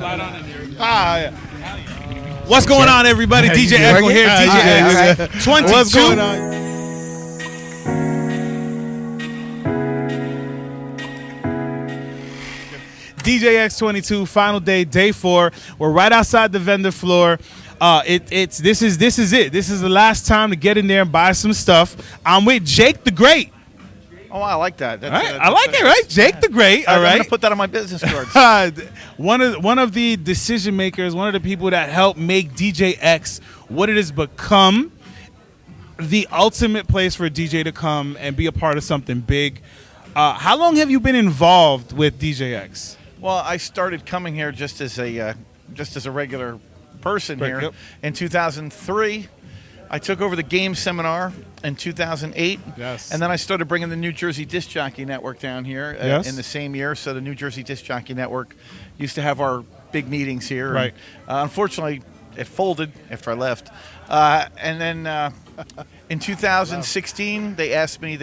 Yeah. What's going on, everybody? DJ Echo here. DJX22. What's going on? DJX22, final day, day 4. We're right outside the vendor floor. This is it. This is the last time to get in there and buy some stuff. I'm with Jake the Great. Oh, I like that. That's, right. I like it, right? Jake the Great. All right. I'm gonna put that on my business cards. One of the decision makers, one of the people that helped make DJX what it has become, the ultimate place for a DJ to come and be a part of something big. How long have you been involved with DJX? Well, I started coming here just as a regular person here in 2003. I took over the game seminar in 2008. Yes. And then I started bringing the New Jersey Disc Jockey Network down here in the same year. So the New Jersey Disc Jockey Network used to have our big meetings here. Right. And, unfortunately, it folded after I left. And then in 2016, they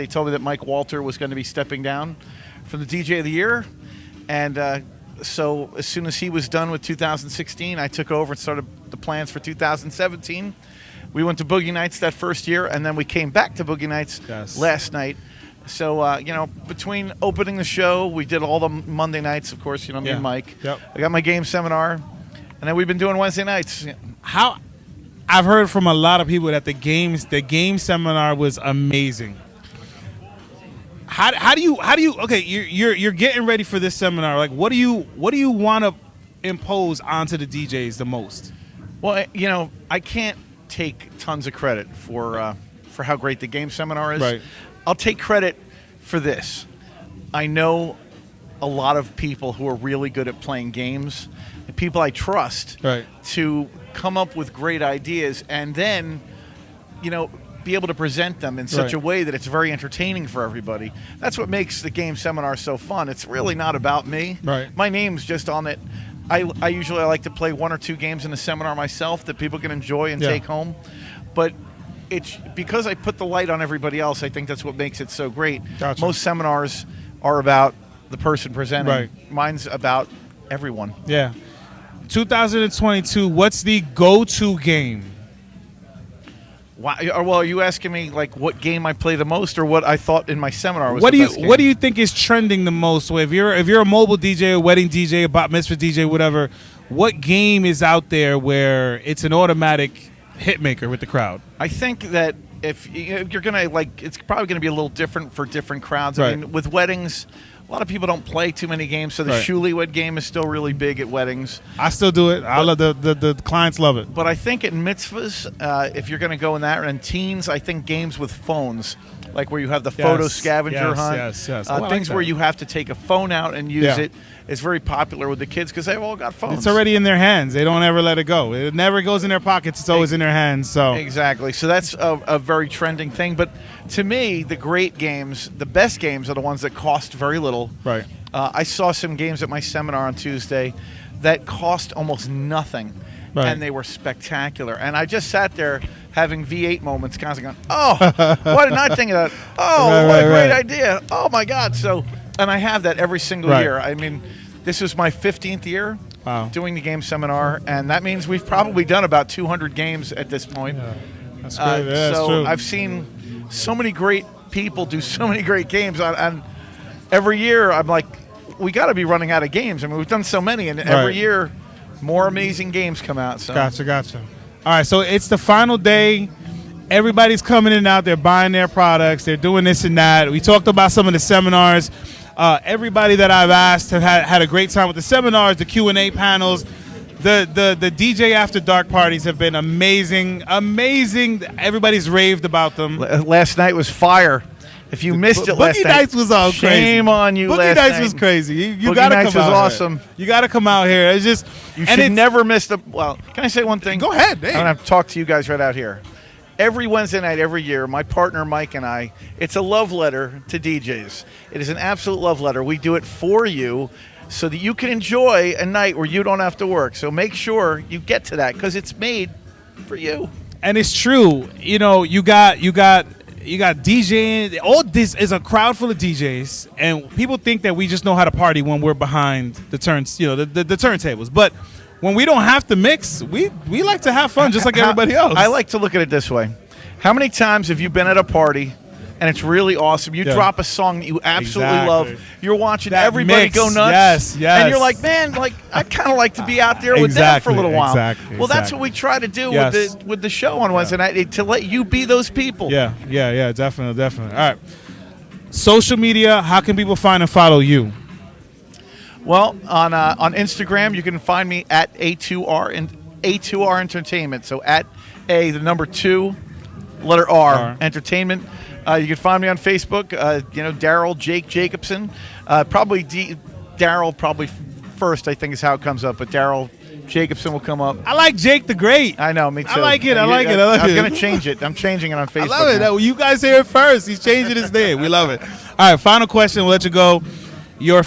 told me that Mike Walter was going to be stepping down from the DJ of the Year. And so as soon as he was done with 2016, I took over and started the plans for 2017. We went to Boogie Nights that first year, and then we came back to Boogie Nights last night. So, between opening the show, we did all the Monday nights, of course, me and Mike. Yep. I got my game seminar, and then we've been doing Wednesday nights. I've heard from a lot of people that the game seminar was amazing. How do you okay, you're getting ready for this seminar. Like, what do you want to impose onto the DJs the most? Well, I can't take tons of credit for how great the game seminar is. Right. I'll take credit for this. I know a lot of people who are really good at playing games, and people I trust to come up with great ideas and then, be able to present them in such a way that it's very entertaining for everybody. That's what makes the game seminar so fun. It's really not about me. Right. My name's just on it. I usually like to play 1 or 2 games in the seminar myself that people can enjoy and take home. But it's because I put the light on everybody else, I think that's what makes it so great. Gotcha. Most seminars are about the person presenting. Right. Mine's about everyone. Yeah. 2022, what's the go-to game? Well, are you asking me like what game I play the most, or what I thought in my seminar was the best game? What do you think is trending the most? If you're a mobile DJ, a wedding DJ, a bat mitzvah DJ, whatever, what game is out there where it's an automatic hit maker with the crowd? I think that if you're gonna it's probably gonna be a little different for different crowds. I mean, with weddings, a lot of people don't play too many games, so the Shuley game is still really big at weddings. I still do it. I love the clients love it. But I think at mitzvahs, if you're going to go in that, and teens, I think games with phones, like where you have the photo scavenger hunt, things where you have to take a phone out and use it, is very popular with the kids because they've all got phones. It's already in their hands. They don't ever let it go. It never goes in their pockets. It's always in their hands. So exactly. So that's a very trending thing. But to me, the great games, the best games, are the ones that cost very little. Right. I saw some games at my seminar on Tuesday that cost almost nothing, and they were spectacular. And I just sat there having V8 moments, constantly going, "Oh, why did I not think of that? Oh, what a great idea! Oh my God!" So, and I have that every single year. I mean, this is my 15th year doing the game seminar, and that means we've probably done about 200 games at this point. Yeah. That's great. That's so true. I've seen so many great people do so many great games, and every year I'm like, we got to be running out of games. I mean, we've done so many, and every year more amazing games come out. So. Gotcha. All right, so it's the final day. Everybody's coming in and out. They're buying their products. They're doing this and that. We talked about some of the seminars. Everybody that I've asked have had a great time with the seminars, the Q&A panels. The DJ After Dark parties have been amazing. Everybody's raved about them. Last night was fire. If you missed it last night, Boogie Nights was all crazy. Shame on you. Boogie Nights was crazy. You got to come out. Boogie Nights was awesome. You got to come out here. It's just you should never miss the. Well, can I say one thing? Go ahead. Hey. I'm gonna have to talk to you guys right out here. Every Wednesday night, every year, my partner Mike and I, it's a love letter to DJs. It is an absolute love letter. We do it for you, so that you can enjoy a night where you don't have to work. So make sure you get to that because it's made for you. And it's true. You got You got DJing. All this is a crowd full of DJs, and people think that we just know how to party when we're behind the turns, the turntables. But when we don't have to mix, we like to have fun just like everybody else. I like to look at it this way. How many times have you been at a party and it's really awesome? You drop a song that you absolutely love. You're watching everybody go nuts. Yes. And you're like, man, I'd kind of like to be out there with them for a little while. Well, that's what we try to do with the show on Wednesday night, to let you be those people. Yeah, definitely. All right. Social media, how can people find and follow you? Well, on Instagram, you can find me at A2R and A2R Entertainment. So at A, the number 2, letter R. Entertainment. You can find me on Facebook. Daryl Jake Jacobson. Probably Daryl probably first, I think, is how it comes up. But Daryl Jacobson will come up. I like Jake the Great. I know, me too. I like it. I'm going to change it. I'm changing it on Facebook. I love it. You guys hear it first. He's changing his name. We love it. All right, final question. We'll let you go. Your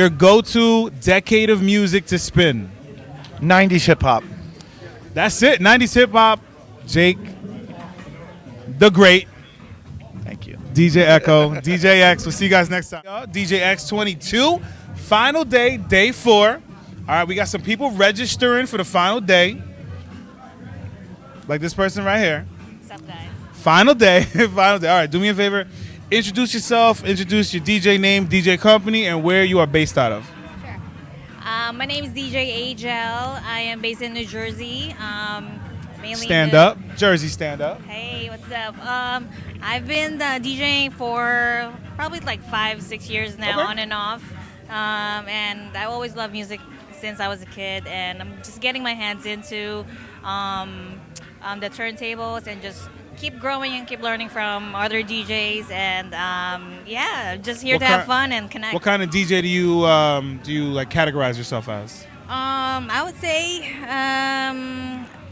go-to decade of music to spin? 90s hip-hop. That's it. 90s hip-hop. Jake the Great. Thank you. DJ Echo. DJX. We'll see you guys next time. DJX22. Final day, day 4. All right, we got some people registering for the final day. Like this person right here. What's up, guys? Final day. Final day. All right, do me a favor. Introduce yourself, introduce your DJ name, DJ company, and where you are based out of. Sure. My name is DJ Agel. I am based in New Jersey. Mainly Stand up. Jersey, stand up. Hey, what's up? I've been DJing for probably like 5-6 years now, on and off. And I always loved music since I was a kid. And I'm just getting my hands into the turntables and just keep growing and keep learning from other DJs, and just here to have fun and connect. What kind of DJ do you like categorize yourself as? I would say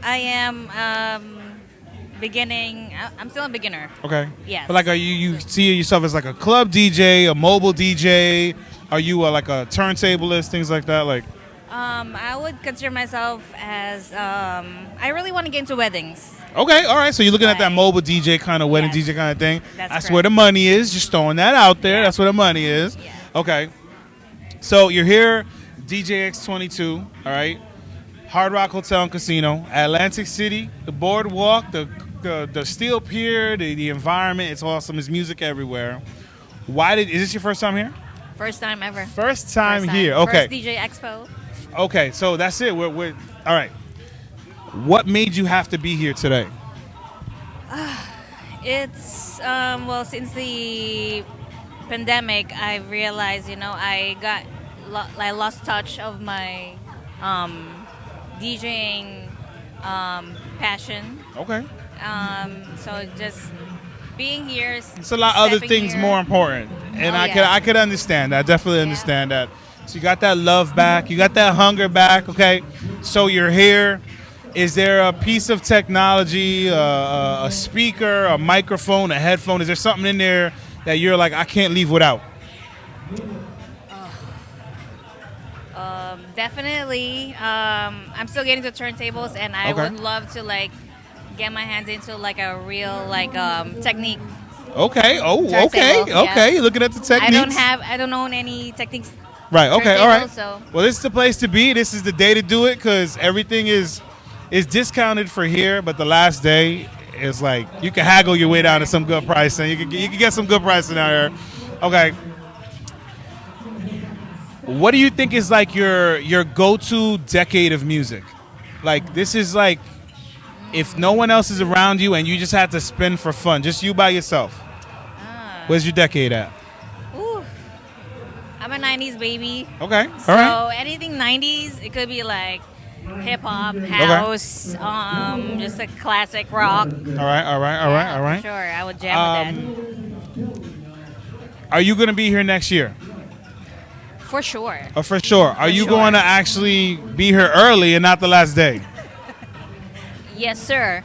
I am beginning. I'm still a beginner. Okay. Yes. But like, are you see yourself as like a club DJ, a mobile DJ? Are you like a turntablist, things like that? Like. I would consider myself as I really want to get into weddings. Okay, all right. So you're looking at that mobile DJ kind of wedding DJ kind of thing. That's where the money is. Just throwing that out there. Yeah. That's where the money is. Yeah. Okay. So you're here, DJX22. All right. Hard Rock Hotel and Casino, Atlantic City. The boardwalk, the steel pier, the environment. It's awesome. There's music everywhere. Is this your first time here? First time ever. First time here. Okay. First DJ Expo. Okay, so that's it. We're all right. What made you have to be here today? It's since the pandemic, I realized I lost touch of my DJing passion. Okay. So just being here. It's a lot of other things more important, and I could understand that. Definitely understand that. So you got that love back. You got that hunger back. Okay. So you're here. Is there a piece of technology, a speaker, a microphone, a headphone? Is there something in there that you're like, I can't leave without? Definitely. I'm still getting to turntables, and I would love to get my hands into a real technique. Okay. Oh, turntable. okay. You're looking at the techniques. I don't own any techniques. Right. Okay. All right. So. Well, this is the place to be. This is the day to do it because everything is discounted for here. But the last day is like you can haggle your way down to some good pricing. You can get some good pricing out here. Okay. What do you think is like your go-to decade of music? Like this is like if no one else is around you and you just had to spin for fun, just you by yourself. Where's your decade at? Ooh, I'm a 90s baby. Okay, all so right. So anything 90s, it could be like hip hop, house, just a classic rock. All right. Sure, I would jam with that. Are you going to be here next year? For sure. For sure. Are you going to actually be here early and not the last day? Yes, sir.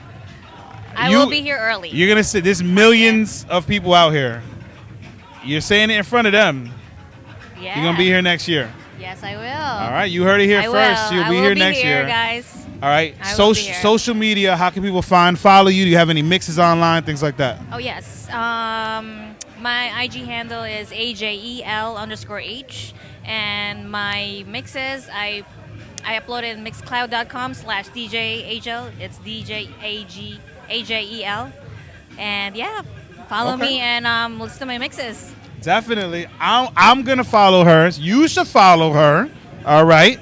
I will be here early. You're going to sit. There's millions of people out here. You're saying it in front of them. Yeah. You're going to be here next year. Yes, I will. All right. You heard it here first. You'll be here next year. Guys. All right. I will be here. Social media. How can people follow you? Do you have any mixes online, things like that? Oh yes. My IG handle is AJEL_H, and my mixes I upload it in mixcloud.com/DJHL. It's DJAJEL, and yeah, follow me and listen to my mixes. Definitely. I'm gonna follow her. You should follow her. All right.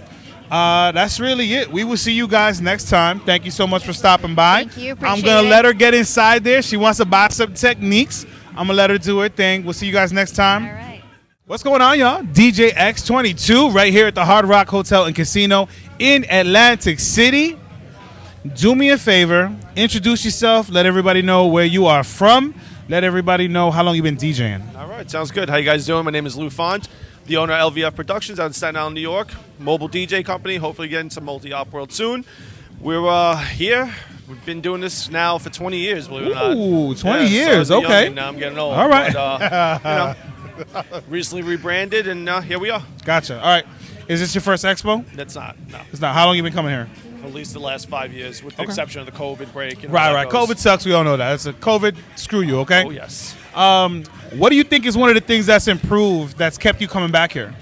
That's really it. We will see you guys next time. Thank you so much for stopping by. Thank you. I'm going to let her get inside there. She wants to buy some techniques. I'm going to let her do her thing. We'll see you guys next time. All right. What's going on, y'all? DJX22 right here at the Hard Rock Hotel and Casino in Atlantic City. Do me a favor. Introduce yourself. Let everybody know where you are from. Let everybody know how long you've been DJing. All right. Sounds good. How you guys doing? My name is Lou Font, the owner of LVF Productions out in Staten Island, New York. Mobile DJ company. Hopefully getting some multi-op world soon. We're here. We've been doing this now for 20 years, believe it or not. Ooh, 20 years. So I was Okay. young and now I'm getting old. All right. But, recently rebranded, and here we are. Gotcha. All right. Is this your first expo? That's not. No. It's not. How long you been coming here? At least the last 5 years, with the exception of the COVID break. You know, Right, how right. that goes. COVID sucks. We all know that. It's a COVID. Screw you, okay? Oh, yes. What do you think is one of the things that's improved that's kept you coming back here?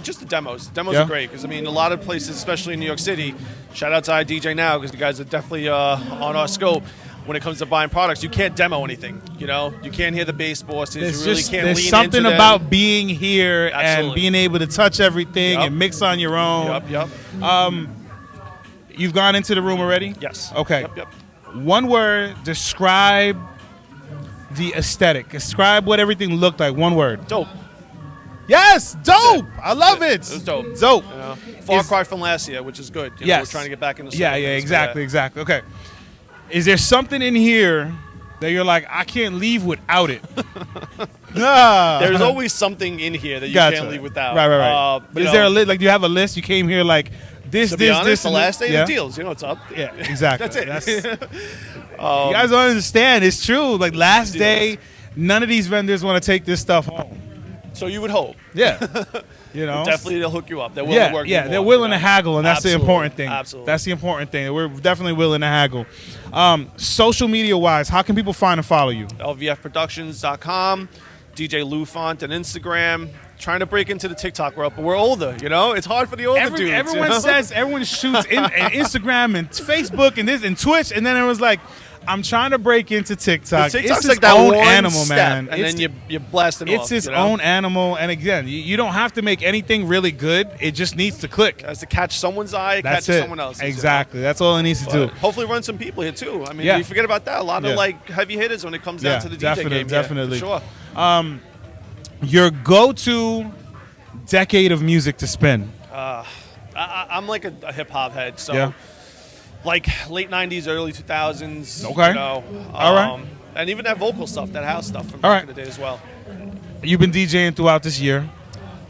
Just the demos. Demos Yeah. are great because, I mean, a lot of places, especially in New York City, shout out to iDJ Now because the guys are definitely on our scope when it comes to buying products. You can't demo anything, you know? You can't hear the bass bosses. You really can't there's lean something into them. about being here and Absolutely. being able to touch everything Yep. and mix on your own. Yep. You've gone into the room already? Yes. Okay. Yep. One word, describe the aesthetic. Describe what everything looked like. One word. Dope. Yes, dope. I love it. It was dope. Dope. You know? Far Is- cry from last year, which is good. You know, Yes. we're trying to get back into Yeah, exactly. Okay. Is there something in here that you're like, I can't leave without it? Nah. There's always something in here that you Gotcha. can't leave without. Right. But you is know, there a list? Like, do you have a list? You came here like this, to be this, honest, this, the and last day yeah? of the deals. You know what's up. Yeah, exactly. That's it. you guys don't understand. It's true. Like last day, none of these vendors want to take this stuff home. So you would hope. Yeah. You know? Definitely they'll hook you up. They're willing to work with you they're more, willing you to know? haggle, and that's Absolutely. the important thing. Absolutely. That's the important thing. We're definitely willing to haggle. Social media-wise, how can people find and follow you? LVFproductions.com, DJ Lou Font on Instagram. Trying to break into the TikTok world, but we're older, you know? It's hard for the older dudes. Everyone you know? says, everyone shoots and Instagram and Facebook and this and Twitch, and then it was like, I'm trying to break into TikTok. TikTok's It's like its that own one animal, step, man. and then you blast it off. It's its you know? own animal, and again, you don't have to make anything really good. It just needs to click. Has to catch someone's eye, it That's catches it. someone else's. Exactly. That's all it needs to You know? do. But hopefully run some people here, too. I mean, Yeah. you forget about that. A lot Yeah. of, like, heavy hitters when it comes down to the DJ game. Definitely. Here, for sure. Your go-to decade of music to spin. I'm like a hip-hop head, so... Yeah. Like late 90s, early 2000s. Okay. You know, All right. And even that vocal stuff, that house stuff from All back right. in the day as well. You've been DJing throughout this year.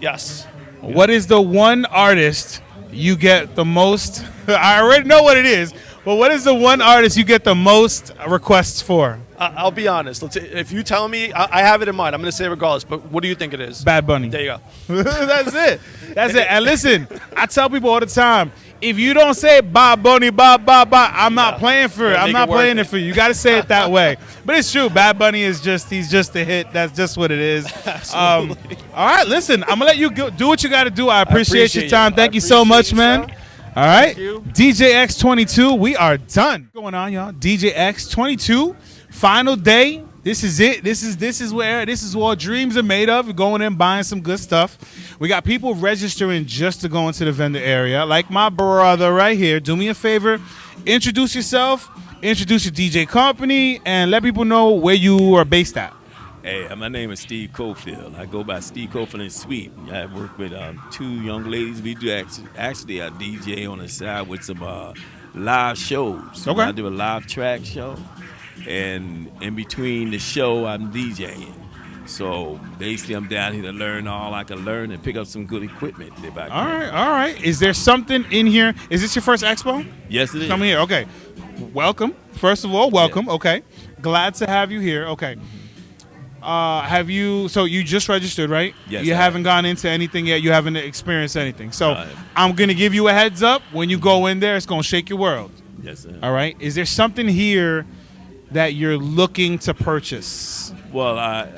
Yes. What is the one artist you get the most? I already know what it is, but what is the one artist you get the most requests for? I'll be honest. If you tell me, I have it in mind. I'm going to say it regardless, but what do you think it is? Bad Bunny. There you go. That's it. That's it. And listen, I tell people all the time, if you don't say Bad Bunny, I'm not playing for it. Gotta I'm make not it worth playing it. it for you. You got to say it that way. But it's true. Bad Bunny is he's just a hit. That's just what it is. Absolutely. All right, listen, I'm going to let you do what you got to do. I appreciate your appreciate time. you. Thank I you so much, appreciate you, man. sir. All right. you. DJX22, we are done. What's going on, y'all? DJX22, final day. This is it. This is what dreams are made of. We're going in, buying some good stuff. We got people registering just to go into the vendor area. Like my brother right here. Do me a favor. Introduce yourself. Introduce your DJ company. And let people know where you are based at. Hey, my name is Steve Cofield. I go by Steve Cofield and Sweet. I work with two young ladies. We do actually a DJ on the side with some live shows. Okay. I do a live track show, and in between the show, I'm DJing. So basically, I'm down here to learn all I can learn and pick up some good equipment. If I can. All right. Is there something in here? Is this your first expo? Yes, it is. Come here. Okay. Welcome. First of all, welcome. Okay. Glad to have you here. Okay. Have you? So you just registered, right? Yes, You I haven't have. gone into anything yet. You haven't experienced anything. So Right. I'm gonna give you a heads up. When you go in there, it's gonna shake your world. Yes, sir. All right. Is there something here that you're looking to purchase? Well, I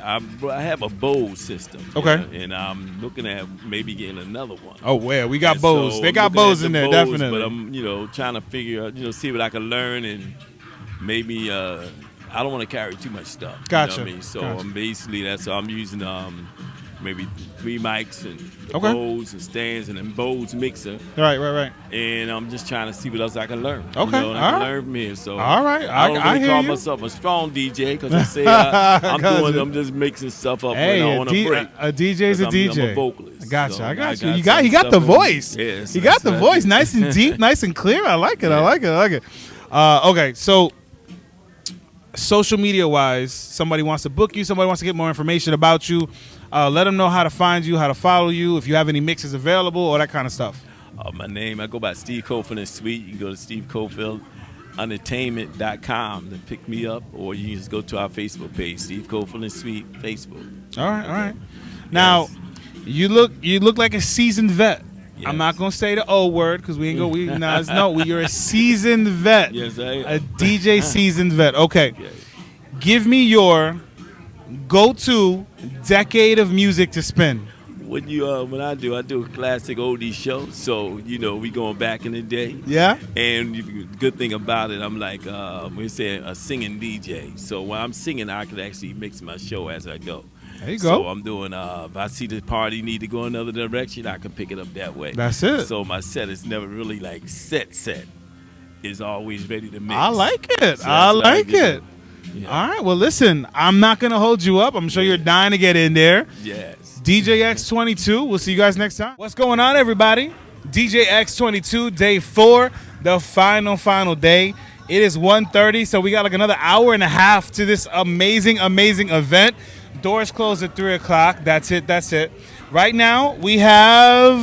have a bowl system. Okay. And I'm looking at maybe getting another one. Oh, well, we got And bows. so They I'm got looking bows at in the there, bows, definitely. But I'm, trying to figure out, see what I can learn and maybe I don't want to carry too much stuff. Gotcha. You know what I mean? So Gotcha. I'm basically I'm using maybe 3 mics and Okay. bowls and stands and then bowls mixer. Right. And I'm just trying to see what else I can learn. Okay, And I all can right. learn from here. So All right, I don't I really hear call you. myself a strong DJ because I say I'm just mixing stuff up Hey, when I want to break. a DJ's a 'Cause DJ. I'm a vocalist. I got you. So I got you. got You got some the stuff in- voice. Yes, you got the that's what I voice, do. nice and deep, nice and clear. I like it. I Yeah. like it. I like it. Okay, so social media wise, somebody wants to book you, somebody wants to get more information about you. Let them know how to find you, how to follow you, if you have any mixes available, all that kind of stuff. My name, I go by Steve Cofield and Sweet. You can go to Steve Cofield entertainment.com to pick me up, or you can just go to our Facebook page, Steve Cofield and Sweet Facebook. All right. Now, you look like a seasoned vet. Yes. I'm not gonna say the O word because we ain't go. You're a seasoned vet. Yes, I am. A DJ seasoned vet. Okay. Okay. Give me your go-to decade of music to spin. When I do a classic oldie show. So we going back in the day. Yeah. And the good thing about it, I'm like we say a singing DJ. So when I'm singing, I can actually mix my show as I go. There you go. So I'm doing. If I see the party need to go another direction, I can pick it up that way. That's it. So my set is never really like set. It's always ready to mix. I like it. So I that's what like get it. to. Yeah. All right. Well, listen, I'm not gonna hold you up. I'm sure you're dying to get in there. Yes. DJX22. We'll see you guys next time. What's going on, everybody? DJX22, day 4, the final day. It is 1:30, so we got like another hour and a half to this amazing event. Doors close at 3 o'clock. That's it. Right now, we have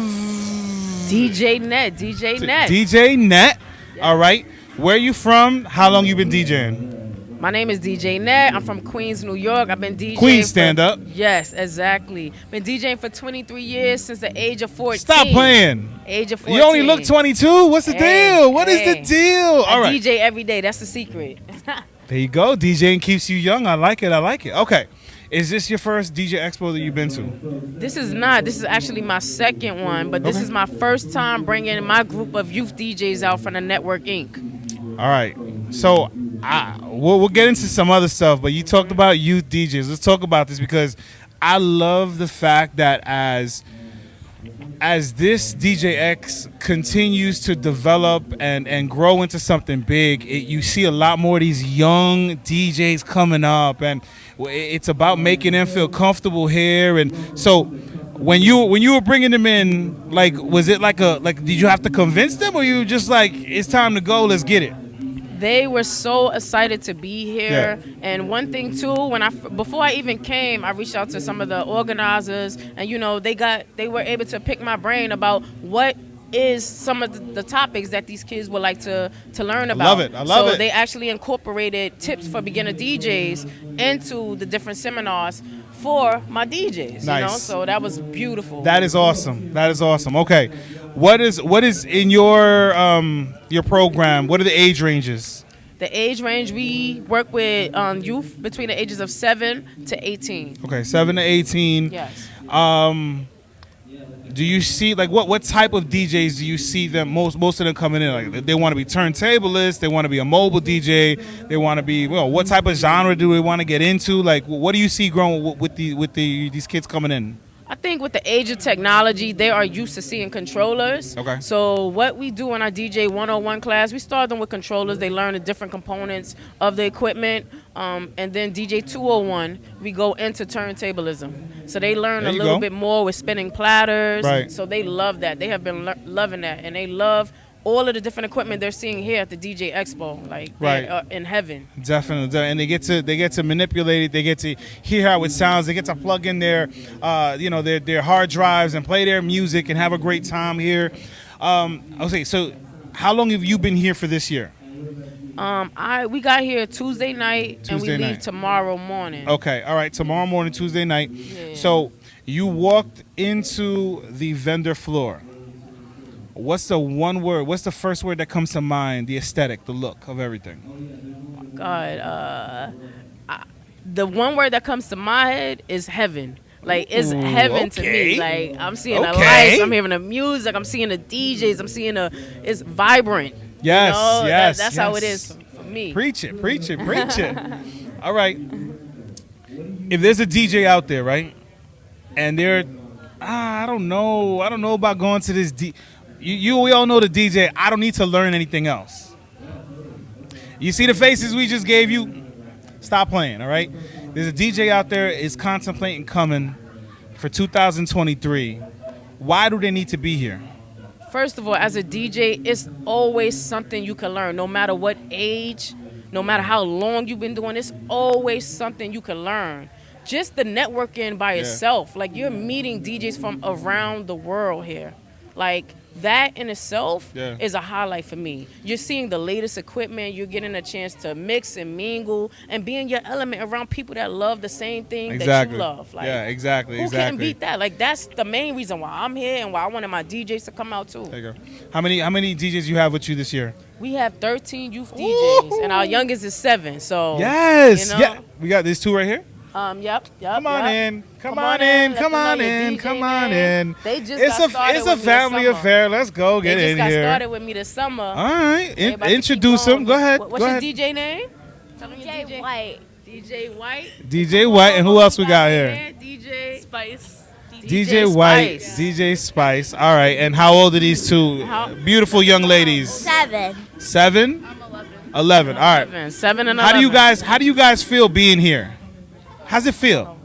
DJ Net. DJ Net. All right. Where you from? How long you been DJing? My name is DJ Net. I'm from Queens, New York. I've been DJing. Queens, stand up. Yes, exactly. Been DJing for 23 years since the age of 14. Stop playing. Age of 14. You only look 22. What's the deal? What is the Hey. deal? All I right. DJ every day. That's the secret. There you go. DJing keeps you young. I like it. Okay. Is this your first DJ Expo that you've been to? This is not. This is actually my second one, but this Okay. is my first time bringing my group of youth DJs out from the Network Inc. All right. So we'll get into some other stuff, but you talked about youth DJs. Let's talk about this because I love the fact that as this DJX continues to develop and grow into something big, you see a lot more of these young DJs coming up, and it's about making them feel comfortable here. And so when you were bringing them in, like, was it like did you have to convince them, or you just like, it's time to go, let's get it? They were so excited to be here. And one thing too, before I even came, I reached out to some of the organizers, and they were able to pick my brain about what is some of the topics that these kids would like to learn about. I love it. So they actually incorporated tips for beginner DJs into the different seminars for my DJs. Nice. So that was beautiful. That is awesome. Okay. What is in your program? What are the age ranges? The age range, we work with youth between the ages of 7 to 18. Okay, 7 to 18. Yes. Do you see what type of DJs do you see them most of them coming in? Like, they want to be turntablists, they want to be a mobile DJ, they want to be what type of genre do they want to get into? Like, what do you see growing with these kids coming in? I think with the age of technology, they are used to seeing controllers. Okay. So what we do in our DJ 101 class, we start them with controllers. They learn the different components of the equipment. And then DJ 201, we go into turntablism. So they learn There a you little go. bit more with spinning platters. Right. So they love that. They have been loving that. And they love all of the different equipment they're seeing here at the DJ Expo. Like, Right. they are in heaven. Definitely, and they get to manipulate it. They get to hear how it sounds. They get to plug in their hard drives and play their music and have a great time here. Okay, so how long have you been here for this year? We got here Tuesday night and we Tuesday leave night. tomorrow morning. Okay, all right. Tomorrow morning, Tuesday night. Yeah. So you walked into the vendor floor. What's the one word? What's the first word that comes to mind? The aesthetic, the look of everything. God, the one word that comes to my head is heaven. Like, it's heaven to okay. me. Like, I'm seeing the Okay. lights, I'm hearing the music, I'm seeing the DJs, I'm seeing it's vibrant. Yes, you know? yes, That's how it yes. is for me. Preach it, preach it, preach it. All right. If there's a DJ out there, right, and they're, I don't know about going to this we all know the DJ. I don't need to learn anything else. You see the faces we just gave you? Stop playing, all right? There's a DJ out there is contemplating coming for 2023. Why do they need to be here? First of all, as a DJ, it's always something you can learn. No matter what age, no matter how long you've been doing, it's always something you can learn. Just the networking by itself. Like, you're meeting DJs from around the world here. Like, that in itself is a highlight for me. You're seeing the latest equipment. You're getting a chance to mix and mingle and be in your element around people that love the same thing that you love. Like, exactly. Who can't beat that? Like, that's the main reason why I'm here and why I wanted my DJs to come out too. There you go. How many DJs you have with you this year? We have 13 youth DJs, and our youngest is 7. So yes, you know, yeah. We got these 2 right here. Yep. Come on in. Come on in. They just got started It's a with me family this summer. affair. Let's go get They in just got here. started with me this summer. All right. Everybody Introduce keep them. Go ahead. What's Go your ahead. DJ name? Tell me your DJ White. DJ White. DJ White. And who else we got here? DJ Spice. DJ White. Spice. DJ Spice. All right. And how old are these 2 beautiful young ladies? 7. 7? 11. All right. 7 and 11. How do you guys feel being here? How's it feel?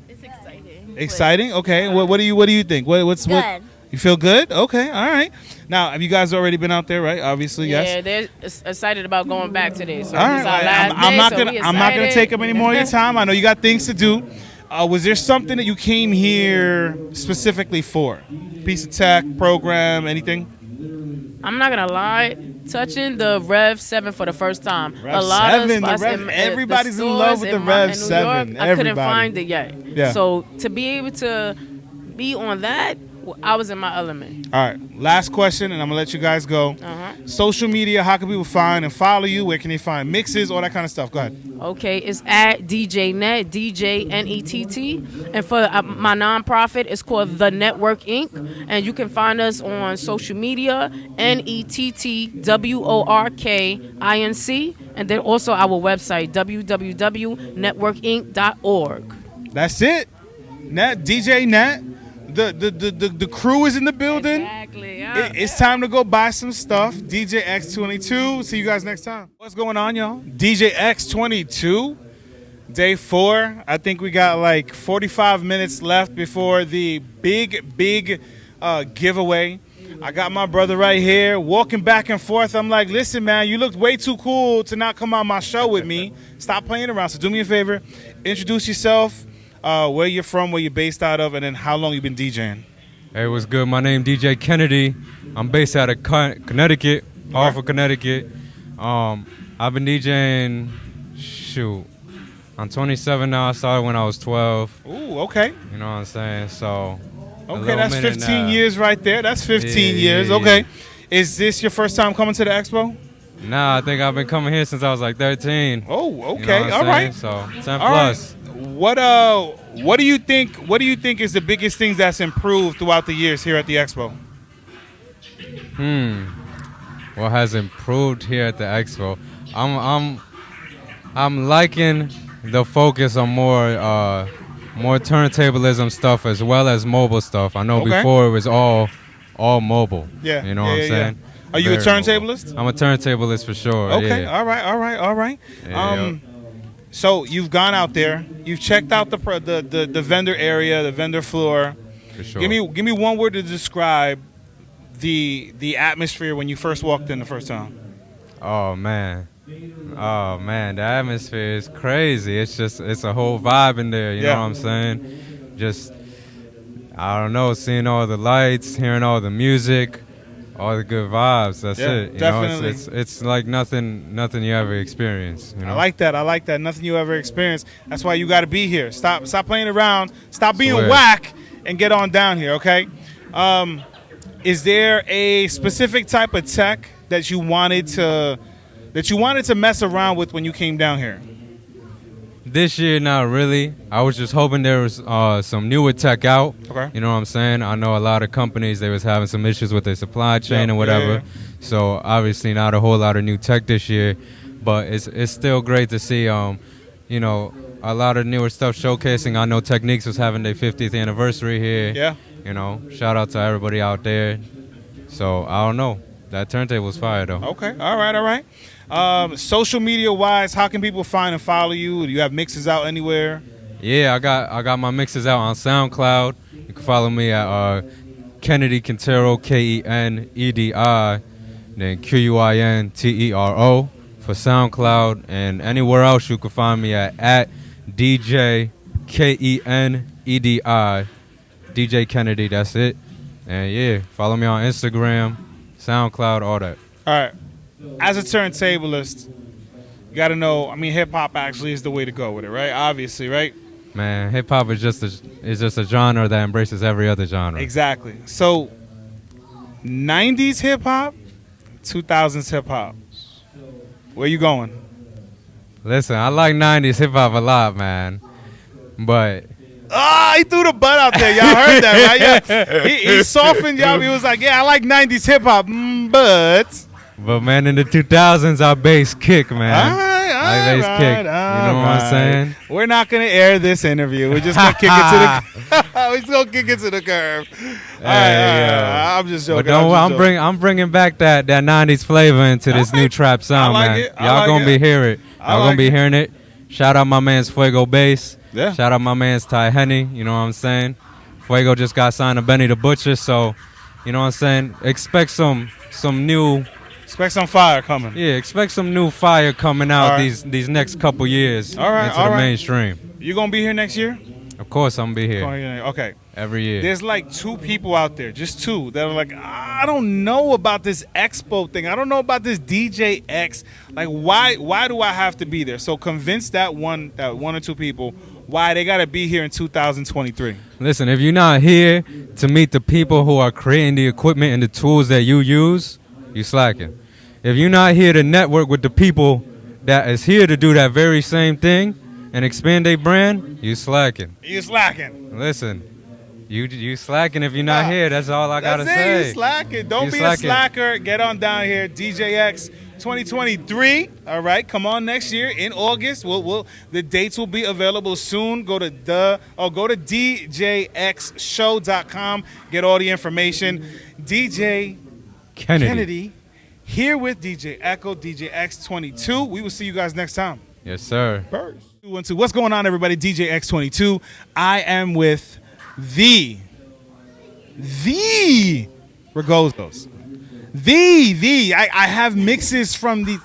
It's exciting. Exciting? Okay. What do you think? What's Good. You feel good? Okay. All right. Now, have you guys already been out there, right? Obviously, Yeah, yes. they're excited about going back today. So All this is our right. last I'm day, not so gonna we I'm not gonna excited. take up any more of your time. I know you got things to do. Was there something that you came here specifically for? Piece of tech, program, anything? I'm not gonna lie, touching the Rev 7 for the first time. Rev a lot 7, of spots the Rev- in, everybody's in stores love with the Rev in 7, New York, I couldn't everybody. find it yet. Yeah. So to be able to be on that, I was in my element. All right. Last question, and I'm gonna let you guys go. Social media, how can people find and follow you? Where can they find mixes, all that kind of stuff? Go ahead. Okay, it's at DJNet, DJNETT. And for my nonprofit, it's called The Network Inc. And you can find us on social media, NETTWORKINC. And then also our website, www.networkinc.org. That's it. DJ Nat. The crew is in the building. Exactly. Yeah. It's time to go buy some stuff. DJX22. See you guys next time. What's going on, y'all? DJX22. Day 4. I think we got like 45 minutes left before the big giveaway. I got my brother right here walking back and forth. I'm like, listen, man, you looked way too cool to not come on my show with me. Stop playing around. So do me a favor. Introduce yourself. Where you're from, where you're based out of, and then how long you've been DJing. Hey, what's good? My name DJ Kennedy. I'm based out of Connecticut, Hartford, Connecticut. I've been DJing, I'm 27 now. I started when I was 12. Ooh, okay. You know what I'm saying? So, okay, that's 15 years right there. That's 15 years. Okay. Is this your first time coming to the expo? Nah, I think I've been coming here since I was like 13. Oh, okay. You know what I'm All right. So 10 All plus. right. What do you think is the biggest things that's improved throughout the years here at the expo? What has improved here at the expo? I'm liking the focus on more turntablism stuff as well as mobile stuff. I know before it was all mobile. Yeah. You know what I'm saying? Are you a Very turntablist? I'm a turntablist for sure. Okay. Yeah. All right. Yeah, So you've gone out there, you've checked out the vendor area, the vendor floor. For sure. Give me one word to describe the atmosphere when you first walked in the first time. Oh man, the atmosphere is crazy. It's a whole vibe in there. You know what I'm saying? Just I don't know, seeing all the lights, hearing all the music. all the good vibes. That's Yeah, it. You definitely. know, it's like nothing you ever experienced. You know? I like that. I like that. Nothing you ever experienced. That's why you got to be here. Stop playing around. Stop being Swear. whack and get on down here. Okay. Is there a specific type of tech that you wanted to mess around with when you came down here? This year, not really. I was just hoping there was some newer tech out. Okay. You know what I'm saying? I know a lot of companies, they was having some issues with their supply chain and whatever. Yeah. So obviously not a whole lot of new tech this year. But it's still great to see, you know, a lot of newer stuff showcasing. I know Techniques was having their 50th anniversary here. Yeah. You know, shout out to everybody out there. So I don't know. That turntable was fire though. Okay. All right. Social media wise, how can people find and follow you? Do you have mixes out anywhere? Yeah, I got my mixes out on SoundCloud. You can follow me at Kennedy Quintero, Kenedi, then Quintero for SoundCloud, and anywhere else you can find me at DJ Kenedi, DJ Kennedy. That's it. And yeah, follow me on Instagram, SoundCloud, all that. All right. As a turntablist, you got to know, I mean, hip-hop actually is the way to go with it, right? Obviously, right? Man, hip hop is just a genre that embraces every other genre. Exactly. So, 90s hip-hop, 2000s hip-hop. Where you going? Listen, I like 90s hip hop a lot, man. But Ah, he threw the butt out there. Y'all heard that, right? Yeah. He softened y'all. He was like, yeah, I like 90s hip-hop, but man, in the 2000s, our bass kick, man. All right, Our bass kick. You know what I'm saying? We're not gonna air this interview. We're just gonna kick it to the. We're just gonna kick it to the curb. All right. I'm just joking. But I'm bringing back that 90s flavor into this new trap sound, like man. it. I Y'all like gonna it. be hearing it. Y'all like gonna be it. hearing it. Shout out my man's Fuego Bass. Yeah. Shout out my man's Ty Henny. You know what I'm saying? Fuego just got signed to Benny the Butcher, so you know what I'm saying? Expect some new. Expect some fire coming. Yeah, expect some new fire coming out All right. these next couple years All right, into all the right. mainstream. You gonna be here next year? Of course, I'm gonna be here Okay. every year. There's like two people out there, just two, that are like, I don't know about this expo thing. I don't know about this DJX. Like, why do I have to be there? So convince that one or two people why they gotta be here in 2023. Listen, if you're not here to meet the people who are creating the equipment and the tools that you use, you slacking. If you're not here to network with the people that is here to do that very same thing and expand their brand, you slacking. You slacking. Listen, you slacking if you're not here. That's all I gotta That's it, say. you slacking. Don't You be slacking. a slacker. Get on down here. DJX 2023. All right, come on next year in August. The dates will be available soon. Go to DJXshow.com. Get all the information. DJ Kennedy here with DJ Echo, DJX22. We will see you guys next time. Yes, sir. First. What's going on, everybody? DJX22. I am with the Regozos. I have mixes from the.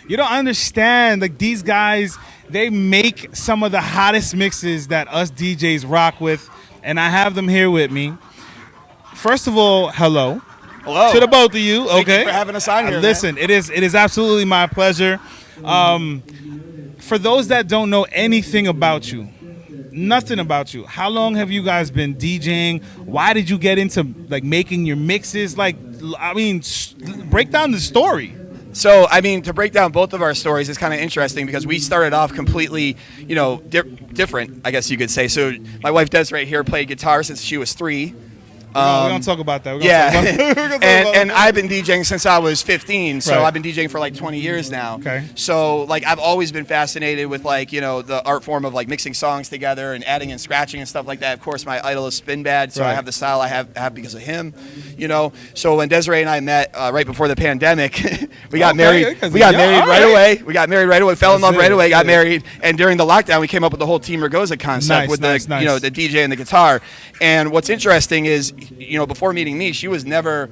You don't understand. Like, these guys, they make some of the hottest mixes that us DJs rock with, and I have them here with me. First of all, hello. Hello. To the both of you. Okay. Thank you for having us on here. Listen, man. it is absolutely my pleasure. For those that don't know anything about you, nothing about you, how long have you guys been DJing? Why did you get into like making your mixes? Like, I mean, break down the story. So, I mean, to break down both of our stories is kind of interesting because we started off completely, you know, different, I guess you could say. So, my wife Desiree here played guitar since she was 3. We're going to talk about that. And I've been DJing since I was 15, so Right. I've been DJing for like 20 years now. Okay. So, like, I've always been fascinated with, like, you know, the art form of, like, mixing songs together and adding and scratching and stuff like that. Of course, my idol is Spin Bad, so Right. I have the style I have because of him, you know. So, when Desiree and I met right before the pandemic, we got married. We got married right away. We got married right away, fell in love right away, got married. And during the lockdown, we came up with the whole Team Ragoza concept with the, you know, the DJ and the guitar. And what's interesting is you know, before meeting me, she was never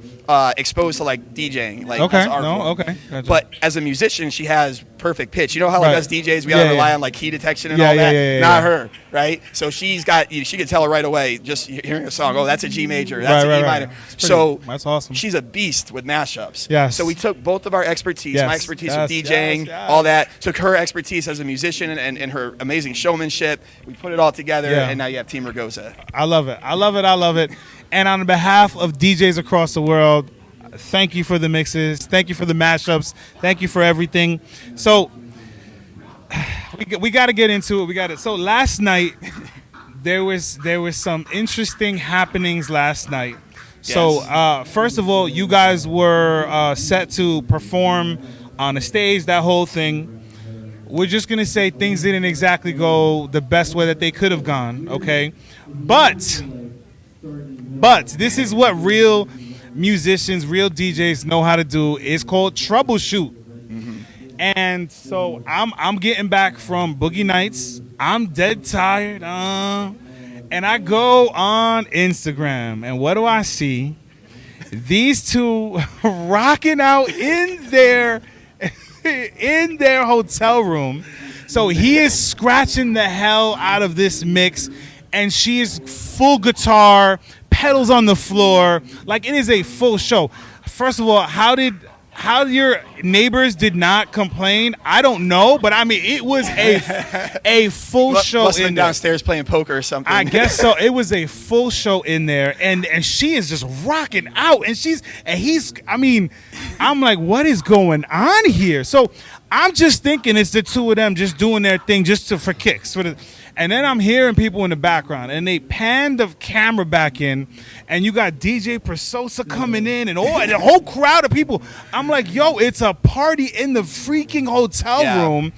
exposed to like DJing, like Okay, as an art no, form. okay, gotcha. But as a musician, she has perfect pitch. You know how like Right. us DJs, we Yeah, gotta rely yeah. on like key detection and Yeah, all yeah, that. yeah, yeah, Not yeah. her, right? So she could tell right away just hearing a song. Oh, that's a G major. That's Right, an E right, minor. right. It's pretty- So that's awesome. she's a beast with mashups. Yes. So we took both of our expertise, Yes, my expertise yes, with DJing, yes, yes. all that, took her expertise as a musician and her amazing showmanship. We put it all together, Yeah. and now you have Team Ragosa. I love it. I love it. I love it. And on behalf of DJs across the world, thank you for the mixes. Thank you for the mashups. Thank you for everything. So we got to get into it. We got it. So last night there was some interesting happenings last night. So first of all, you guys were set to perform on a stage, that whole thing. We're just going to say things didn't exactly go the best way that they could have gone, okay? But this is what real musicians, real DJs know how to do. It's called troubleshoot. And so I'm getting back from Boogie Nights. I'm dead tired. And I go on Instagram, and what do I see? These two rocking out in their hotel room. So he is scratching the hell out of this mix, and she is full guitar, pedals on the floor, like it is a full show. First of all, how your neighbors did not complain? I don't know, but I mean it was a full show Must have in been there. downstairs playing poker or something. I guess so. It was a full show in there, and she is just rocking out, and he's. I mean, I'm like, what is going on here? So I'm just thinking it's the two of them just doing their thing just for kicks. And then I'm hearing people in the background, and they pan the camera back in, and you got DJ Persosa coming in, and the whole crowd of people. I'm like, yo, it's a party in the freaking hotel room.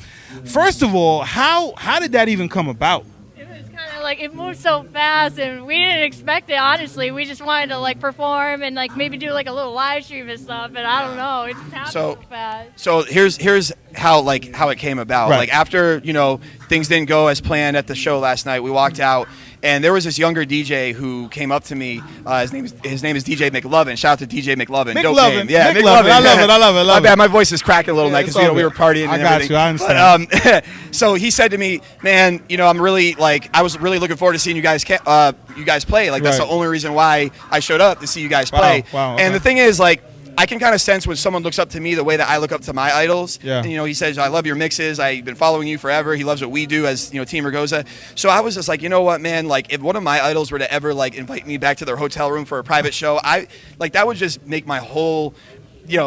First of all, how did that even come about? It was kind of like it moved so fast, and we didn't expect it. Honestly, we just wanted to like perform and like maybe do like a little live stream and stuff. And I don't know, it just happened so fast. So here's how it came about. Right. Like after things didn't go as planned at the show last night, we walked out. And there was this younger DJ who came up to me. His name is DJ McLovin. Shout out to DJ McLovin. Dope name. Yeah, McLovin. I love it. My bad. My voice is cracking a little night because we were partying. I and got everything. you. I understand. But, so he said to me, "Man, I'm really I was really looking forward to seeing you guys play. Like that's the only reason why I showed up to see you guys play. Wow. Okay. And the thing is, I can kind of sense when someone looks up to me the way that I look up to my idols. Yeah. And, he says, I love your mixes. I've been following you forever. He loves what we do as, Team Ragosa. So I was just like, you know what, man? Like, if one of my idols were to ever, invite me back to their hotel room for a private show, that would just make my whole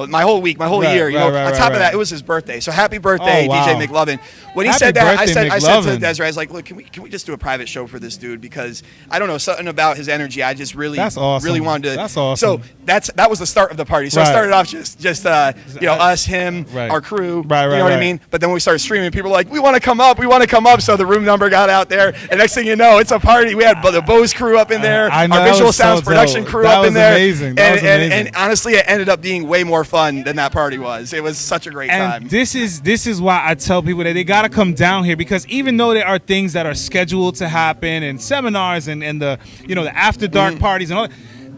my whole week, my whole year. On top of that, it was his birthday. So happy birthday, DJ McLovin. When he said that, I said to Desiree, I was like, look, can we just do a private show for this dude? Because I don't know, something about his energy. I just really, really wanted to. That's awesome. So that was the start of the party. So it started off just us, him, our crew. Right, you know what I mean? But then when we started streaming, people were like, we want to come up. So the room number got out there. And next thing you know, it's a party. We had the Bose crew up in there. I know, our Visual Sounds production crew up in there. Amazing. And honestly, it ended up being way more fun than that party was. It was such a great time. And this is why I tell people that they got to come down here, because even though there are things that are scheduled to happen and seminars and the the after dark parties and all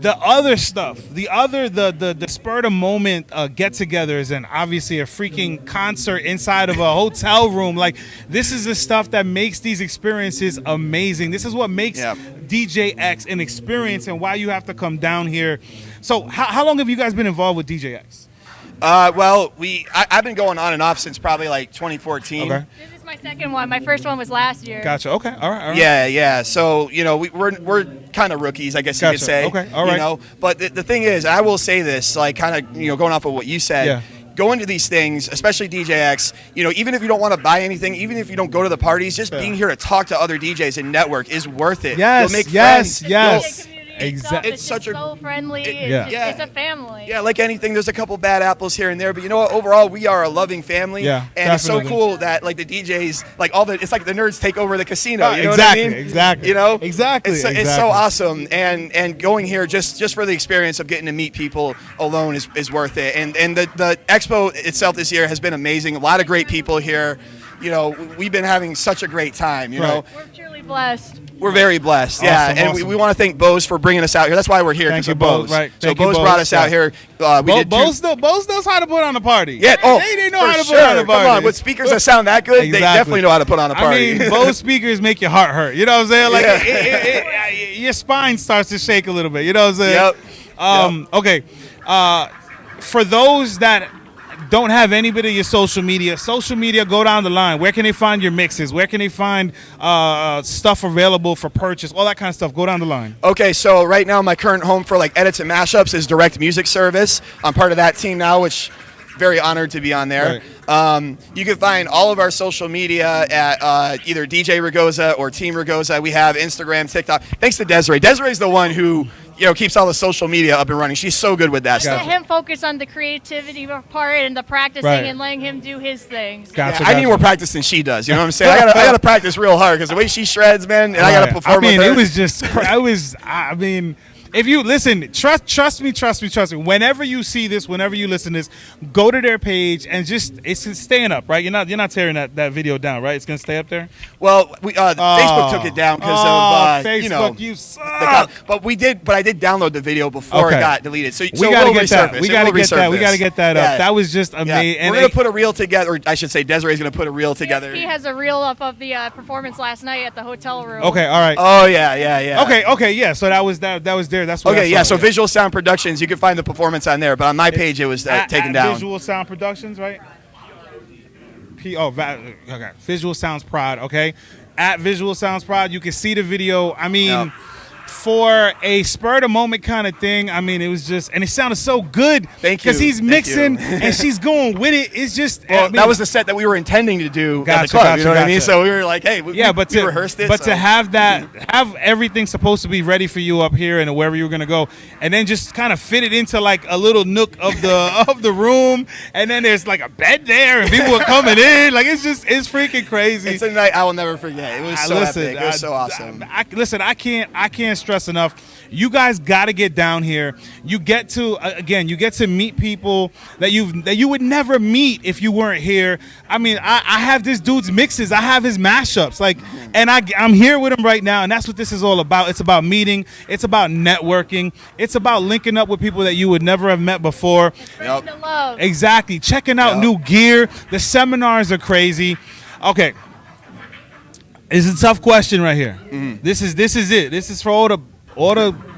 the other stuff, the spur of the moment get-togethers, and obviously a freaking concert inside of a hotel room, like this is the stuff that makes these experiences amazing. This is what makes DJX an experience, and why you have to come down here. So how long have you guys been involved with DJX? Well, I've been going on and off since probably 2014. Okay. This is my second one. My first one was last year. Gotcha. Okay. All right. Yeah. So we're kind of rookies, I guess you could say. Okay. All right. But the thing is, I will say this, kind of going off of what you said. Yeah. Going to these things, especially DJX, even if you don't want to buy anything, even if you don't go to the parties, just being here to talk to other DJs and network is worth it. Yes. You'll make friends. Yes. Exactly. It's so friendly. Yeah. It's a family. Yeah, like anything, there's a couple bad apples here and there, but you know what? Overall, we are a loving family. Yeah, and it's so definitely. cool that the DJs, it's like the nerds take over the casino. You know Exactly. what I mean? Exactly. Exactly. It's Exactly. so awesome, and going here just for the experience of getting to meet people alone is worth it. And the expo itself this year has been amazing. A lot of great people here. We've been having such a great time. Right. We're truly blessed. We're very blessed, Awesome, yeah, and awesome. we want to thank Bose for bringing us out here. That's why we're here, Thank because you, of Bose. Bose, right. So Thank you, Bose Bose, brought us out yeah. here. We did Bose knows how to put on a party. Yeah, they know for how to sure. put on a party. Come on, with speakers that sound that good, they Exactly. definitely know how to put on a party. I mean, Bose speakers make your heart hurt. You know what I'm saying? Like Yeah. your spine starts to shake a little bit. You know what I'm saying? Yep. Okay. For those that don't have anybody your social media, go down the line. Where can they find your mixes? Where can they find stuff available for purchase? All that kind of stuff. Go down the line. Okay, so right now my current home for like edits and mashups is Direct Music Service. I'm part of that team now, which very honored to be on there. Right. You can find all of our social media at either DJ Ragosa or Team Ragosa. We have Instagram, TikTok. Thanks to Desiree. Desiree's the one who keeps all the social media up and running. She's so good with that Let stuff. him focus on the creativity part and the practicing Right. and letting him do his things. Gotcha. I need more practice than she does. You know what I'm saying? I gotta practice real hard because the way she shreds, man, and I gotta perform. I mean, with her. it was just. I mean. If you listen, trust me. Whenever you see this, whenever you listen to this, go to their page and it's staying up, right? You're not tearing that video down, right? It's gonna stay up there. Well, Facebook took it down because of Facebook. You suck. But I did download the video before Okay. it got deleted. So We gotta get that. resurface. We It gotta will get that. We resurface. gotta get that Yeah. up. That was just amazing. Yeah. We're gonna put a reel together. Or I should say, Desiree's gonna put a reel together. He has a reel up of the performance last night at the hotel room. Okay. All right. Oh yeah. Okay. Yeah. So that was there. That's what. Okay, I yeah. saw. So Visual Sound Productions, you can find the performance on there, but on my page it was taken down. Visual Sound Productions, right? Okay. Visual Sounds Prod. Okay. At Visual Sounds Prod, you can see the video. I mean. Yep. For a spur of the moment kind of thing, I mean, it was just, and it sounded so good. Thank you. Because he's Thank mixing you. and she's going with it. It's just, Well, I mean, that was the set that we were intending to do at the Gotcha, club. You know what I mean? gotcha. So we were like, hey, we rehearsed it. But so. to have everything supposed to be ready for you up here and wherever you're gonna go, and then just kind of fit it into like a little nook of the room, and then there's like a bed there, and people are coming in. Like it's freaking crazy. It's a night I will never forget. It was so epic. It was so awesome. I can't stress enough. You guys got to get down here. You get to meet people that you would never meet if you weren't here. I mean, I have this dude's mixes. I have his mashups. Like, and I'm here with him right now, and that's what this is all about. It's about meeting. It's about networking. It's about linking up with people that you would never have met before. Yep. The love. Exactly. Checking out new gear. The seminars are crazy. Okay. It's a tough question right here. This is it. This is for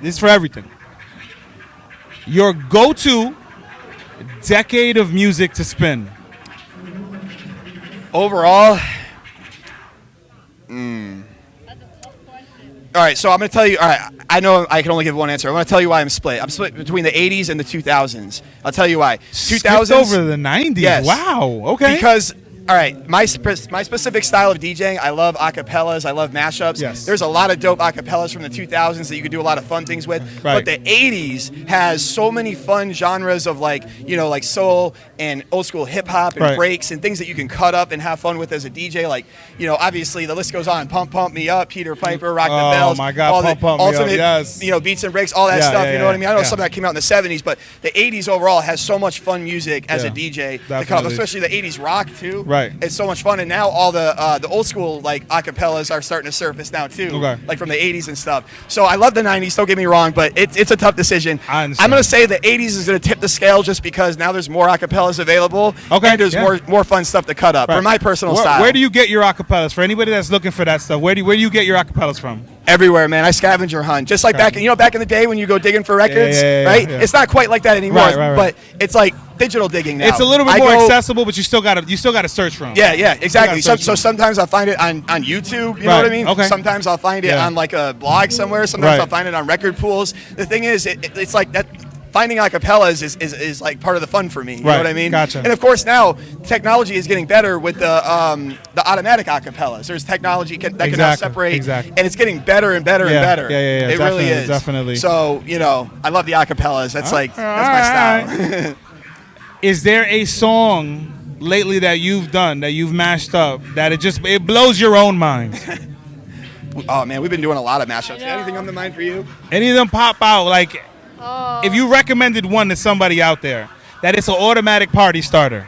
this is for everything. Your go-to decade of music to spin. Overall, all right, so I'm going to tell you, all right, I know I can only give one answer. I'm going to tell you why I'm split. I'm split between the 80s and the 2000s. I'll tell you why. 2000s over the 90s. Yes. Wow. Okay. Because, all right, my specific style of DJing, I love acapellas, I love mashups. Yes. There's a lot of dope acapellas from the 2000s that you could do a lot of fun things with. Right. But the 80s has so many fun genres of like soul and old school hip hop and Right. breaks and things that you can cut up and have fun with as a DJ. Like, obviously the list goes on. Pump Me Up, Peter Piper, Rock the Bells. my God, all Pump the Me Up, ultimate, yes. beats and breaks, all that Yeah, stuff. yeah, You know what I yeah, mean? I know yeah. some of that came out in the 70s, but the 80s overall has so much fun music as Yeah, a DJ to come, definitely. especially the 80s rock too. Right. It's so much fun, and now all the old school like acapellas are starting to surface now too. Okay. Like from the 80s and stuff. So I love the 90s. Don't get me wrong, but it's a tough decision. I understand. I'm gonna say the 80s is gonna tip the scale just because now there's more acapellas available. Okay, And there's yeah. more fun stuff to cut up. Right. For my personal where, style. Where do you get your acapellas? For anybody that's looking for that stuff, where do you get your acapellas from? Everywhere, man. I scavenger hunt. Just like back in the day when you go digging for records, yeah, right? yeah. It's not quite like that anymore, Right. but it's like digital digging now. It's a little bit I more go- accessible, but you still gotta search for them. Yeah, exactly. search So them. sometimes I'll find it on YouTube, you know Right, what I mean? okay. Sometimes I'll find it Yeah. on like a blog somewhere. Sometimes Right. I'll find it on record pools. The thing is, it's like that. Finding acapellas is like part of the fun for me. You know Right, what I mean? gotcha. And of course now technology is getting better with the automatic acapellas. There's technology that can now Exactly, separate, exactly. and it's getting better and better Yeah, and better. yeah, It definitely, really is. definitely. So I love the acapellas. That's that's my style. Is there a song lately that you've done, that you've mashed up, that it blows your own mind? Oh man, we've been doing a lot of mashups. Anything on the mind for you? Any of them pop out? Like, Oh. if you recommended one to somebody out there, that it's an automatic party starter.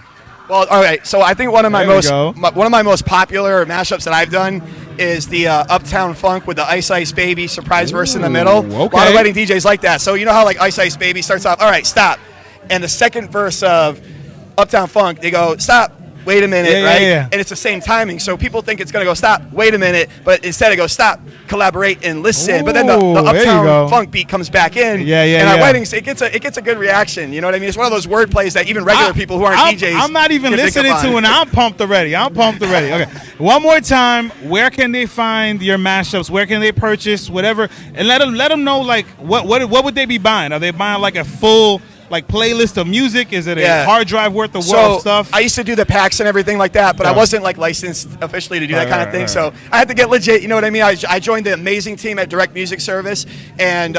Well, all right. So I think one of my There we go. most popular mashups that I've done is the Uptown Funk with the Ice Ice Baby surprise verse in the middle. Okay. A lot of wedding DJs like that. So you know how like Ice Ice Baby starts off, all right, stop. And the second verse of Uptown Funk, they go, stop, wait a minute, right? Yeah. And it's the same timing. So people think it's going to go, stop, wait a minute. But instead it goes, stop, collaborate, and listen. But then the Ooh, there you Uptown go. Funk beat comes back in. Yeah. And at weddings, it gets a good reaction. You know what I mean? It's one of those word plays that even regular people who aren't DJs I'm not even can pick listening up to, on. and I'm pumped already. Okay, one more time. Where can they find your mashups? Where can they purchase whatever? And let them know like what would they be buying? Are they buying like a full like playlist of music? Is it a hard drive worth of stuff? I used to do the packs and everything like that, but I wasn't like licensed officially to do that kind of thing. So I had to get legit. You know what I mean? I joined the amazing team at Direct Music Service, and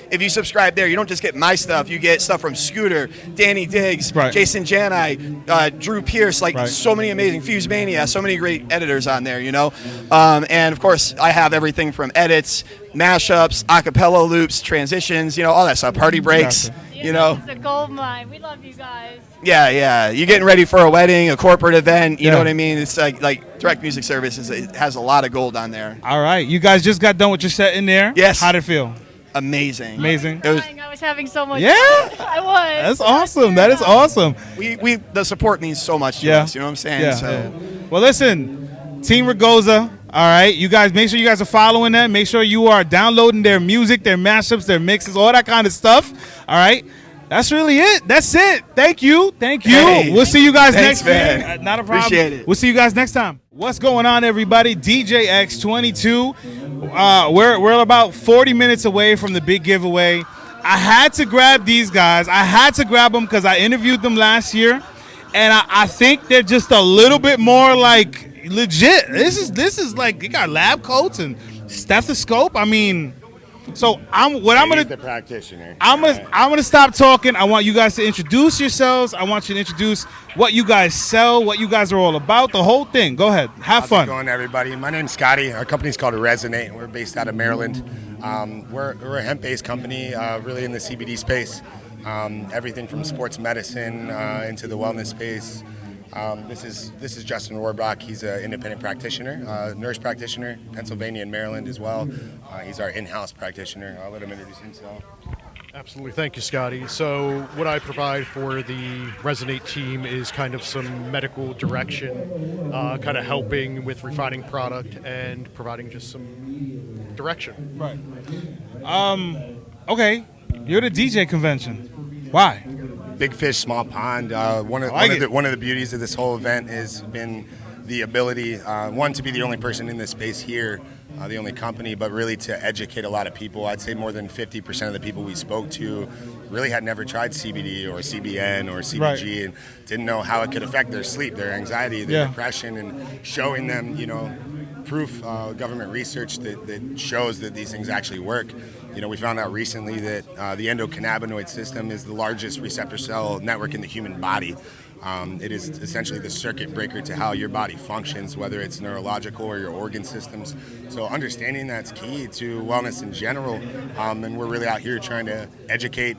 if you subscribe there, you don't just get my stuff. You get stuff from Scooter, Danny Diggs, Jason Janai, Drew Pierce, so many amazing Fuse Mania, so many great editors on there. You know, and of course I have everything from edits, mashups, acapella loops, transitions, all that stuff, party breaks. It's a gold mine. We love you guys. Yeah. You're getting ready for a wedding, a corporate event. You know what I mean? It's like Direct Music Services. It has a lot of gold on there. All right. You guys just got done with your set in there. Yes. How'd it feel? Amazing. I was having so much fun. I was. That's awesome. That is awesome. The support means so much to us. You know what I'm saying? Yeah. So. Well, listen, Team Ragosa. All right, you guys, make sure you guys are following them. Make sure you are downloading their music, their mashups, their mixes, all that kind of stuff. All right, that's really it. That's it. Thank you. Hey, we'll see you guys thanks, next man. week. Not a problem. Appreciate it. We'll see you guys next time. What's going on, everybody? DJX22. We're about 40 minutes away from the big giveaway. I had to grab these guys. I had to grab them because I interviewed them last year, and I think they're just a little bit more like legit. This is like they got lab coats and stethoscope. I mean, so I'm the practitioner. I'm gonna stop talking. I want you guys to introduce yourselves. I want you to introduce what you guys sell, what you guys are all about, the whole thing. Go ahead, have fun. How's it going, everybody? My name's Scotty. Our company's called Resonate, and we're based out of Maryland. We're a hemp-based company, really in the CBD space. Everything from sports medicine into the wellness space. This is Justin Rohrbach. He's an independent practitioner, nurse practitioner, Pennsylvania and Maryland as well. He's our in-house practitioner. I'll let him introduce himself. Absolutely. Thank you, Scotty. So what I provide for the Resonate team is kind of some medical direction, kind of helping with refining product and providing just some direction. Right. Okay. You're the DJ convention. Why? Big fish, small pond. One of the beauties of this whole event has been the ability, one, to be the only person in this space here, the only company, but really to educate a lot of people. I'd say more than 50% of the people we spoke to really had never tried CBD or CBN or CBG and didn't know how it could affect their sleep, their anxiety, their depression, and showing them, proof, government research that shows that these things actually work. We found out recently that the endocannabinoid system is the largest receptor cell network in the human body. It is essentially the circuit breaker to how your body functions, whether it's neurological or your organ systems. So understanding that's key to wellness in general, and we're really out here trying to educate,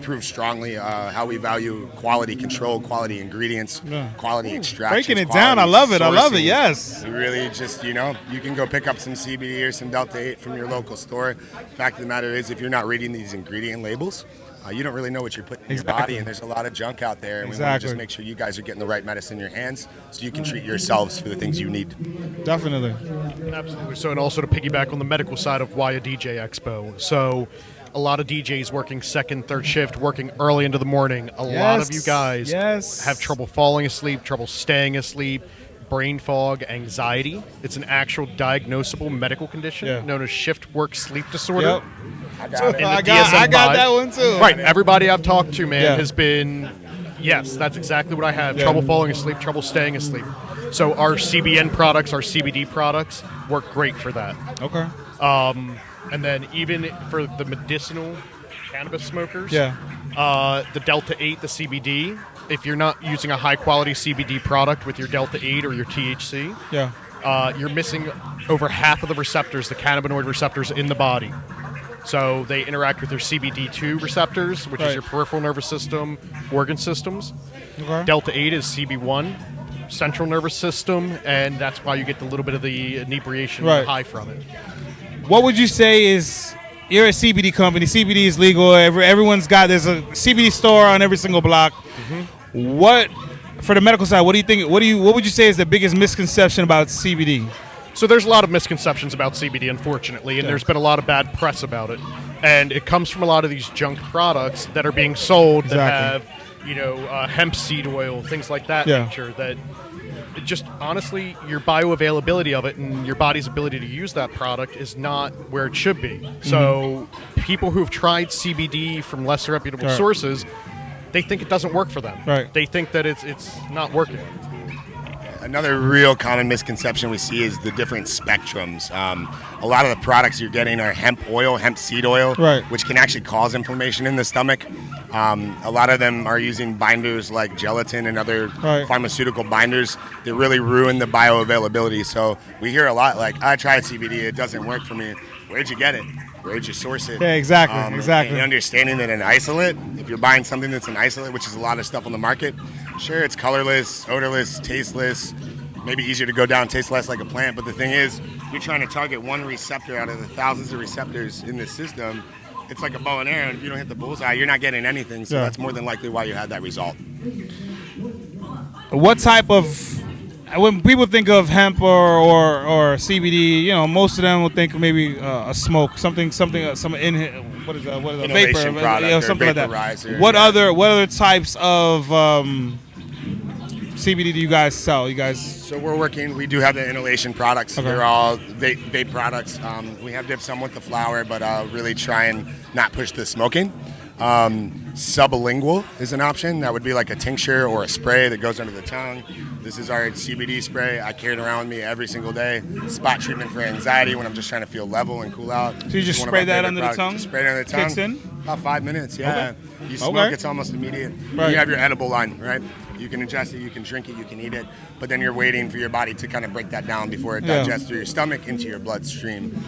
prove strongly how we value quality control, quality ingrents, quality extractions. Breaking it down, I love it. Sourcing. I love it. Yes. We really just, you can go pick up some CBD or some Delta 8 from your local store. The fact of the matter is, if you're not reading these ingredient labels, you don't really know what you're putting in your body, and there's a lot of junk out there, and we want to just make sure you guys are getting the right medicine in your hands so you can treat yourselves for the things you need. Definitely. Absolutely. So, and also to piggyback on the medical side of why a DJ Expo. So, a lot of DJs working second, third shift, working early into the morning. A lot of you guys have trouble falling asleep, trouble staying asleep, brain fog, anxiety. It's an actual diagnosable medical condition known as shift work sleep disorder. I got it. I got that one too. Right. Everybody I've talked to, man, has been, yes, that's exactly what I have. Trouble falling asleep, trouble staying asleep. So our CBN products, our CBD products work great for that. Okay. And then even for the medicinal cannabis smokers, the Delta 8, the CBD, if you're not using a high-quality CBD product with your Delta 8 or your THC, you're missing over half of the receptors, the cannabinoid receptors in the body. So they interact with your CBD2 receptors, which is your peripheral nervous system, organ systems. Okay. Delta 8 is CB1, central nervous system, and that's why you get a little bit of the inebriation and the high from it. What would you say is, you're a CBD company, CBD is legal, everyone's got, there's a CBD store on every single block. What, for the medical side, what do you think, what would you say is the biggest misconception about CBD? So there's a lot of misconceptions about CBD, unfortunately, and there's been a lot of bad press about it. And it comes from a lot of these junk products that are being sold that have, hemp seed oil, things like that nature, that just honestly, your bioavailability of it and your body's ability to use that product is not where it should be. So people who've tried CBD from less reputable sources, they think it doesn't work for them. They think that it's not working. Another real common misconception we see is the different spectrums. A lot of the products you're getting are hemp oil, hemp seed oil, which can actually cause inflammation in the stomach. A lot of them are using binders like gelatin and other pharmaceutical binders that really ruin the bioavailability. So we hear a lot like, I tried CBD, it doesn't work for me. Where'd you get it? Where'd you source it? Yeah, exactly. And understanding that an isolate, if you're buying something that's an isolate, which is a lot of stuff on the market, sure, it's colorless, odorless, tasteless, maybe easier to go down, taste less like a plant. But the thing is, you're trying to target one receptor out of the thousands of receptors in this system. It's like a bow and arrow, and if you don't hit the bullseye, you're not getting anything. So that's more than likely why you had that result. What type of, when people think of hemp or CBD, most of them will think maybe a smoke, some vapor, product, something like that. What other types of CBD do you guys sell? So we do have the inhalation products. They're all vape products. We have dipped some with the flower, but really try and not push the smoking. Sublingual is an option. That would be like a tincture or a spray that goes under the tongue. This is our CBD spray. I carry it around with me every single day. Spot treatment for anxiety when I'm just trying to feel level and cool out. So you just spray that under the tongue? Just spray it under the tongue. Kicks in? About 5 minutes, yeah. You smoke, it's almost immediate. You have your edible line, right? You can ingest it, you can drink it, you can eat it, but then you're waiting for your body to kind of break that down before it digests through your stomach into your bloodstream.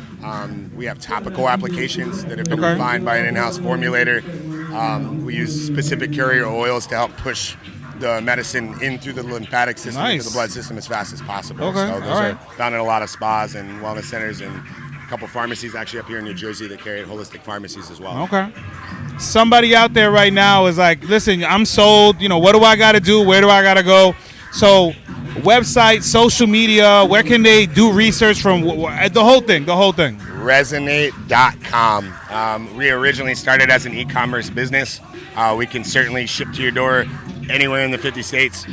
We have topical applications that have been refined by an in-house formulator. We use specific carrier oils to help push the medicine in through the lymphatic system, into the blood system as fast as possible. So those are found in a lot of spas and wellness centers and a couple pharmacies actually up here in New Jersey that carry it, holistic pharmacies as well. Somebody out there right now is like, listen, I'm sold. What do I got to do? Where do I got to go? So website, social media, where can they do research from? The whole thing. Resonate.com. We originally started as an e-commerce business. We can certainly ship to your door anywhere in the 50 states.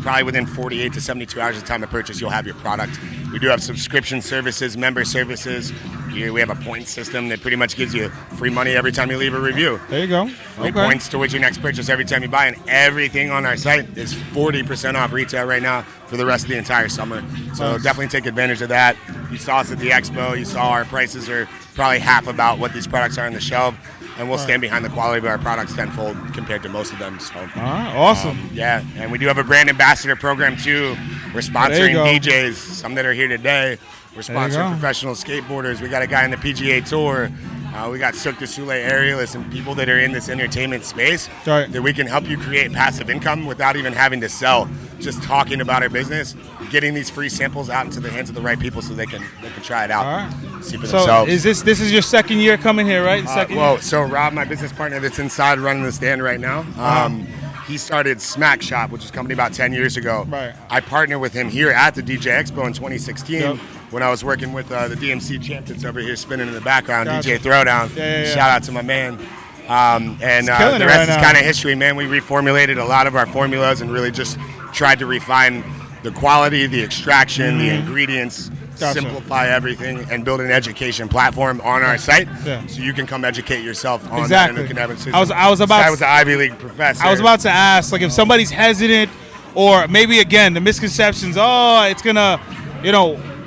Probably within 48 to 72 hours of time of purchase, you'll have your product. We do have subscription services, member services. We have a point system that pretty much gives you free money every time you leave a review. There you go. Free points towards your next purchase every time you buy, and everything on our site is 40% off retail right now for the rest of the entire summer. So definitely take advantage of that. You saw us at the expo. You saw our prices are probably half about what these products are on the shelf. And we'll stand behind the quality of our products tenfold compared to most of them. So, awesome. And we do have a brand ambassador program too. We're sponsoring DJs, some that are here today. We're sponsoring professional skateboarders. We got a guy in the PGA Tour. We got Cirque du Soleil aerialists and people that are in this entertainment space that we can help you create passive income without even having to sell. Just talking about our business, getting these free samples out into the hands of the right people so they can try it out, see for themselves. Is this is your second year coming here, right? So Rob, my business partner that's inside running the stand right now, he started Smack Shop, which is a company about 10 years ago. I partnered with him here at the DJ Expo in 2016 when I was working with the DMC champ that's over here spinning in the background, DJ Throwdown. Shout out to my man. And the rest is kind of history, man. We reformulated a lot of our formulas and really just tried to refine the quality, the extraction, the ingredients, simplify everything, and build an education platform on our site so you can come educate yourself on that endocannabinoid system. I was an Ivy League professor. I was about to ask, like, if somebody's hesitant, or maybe again the misconceptions. It's gonna,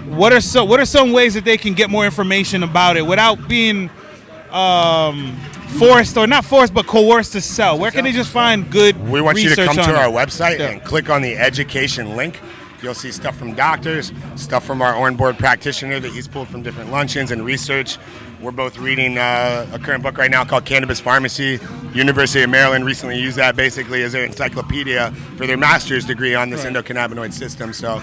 what are some ways that they can get more information about it without being forced, or not forced, but coerced to sell? Where can they just find good research? We want you to come to our website and click on the education link. You'll see stuff from doctors, stuff from our on-board practitioner that he's pulled from different luncheons and research. We're both reading a current book right now called Cannabis Pharmacy. University of Maryland recently used that basically as their encyclopedia for their master's degree on this endocannabinoid system. So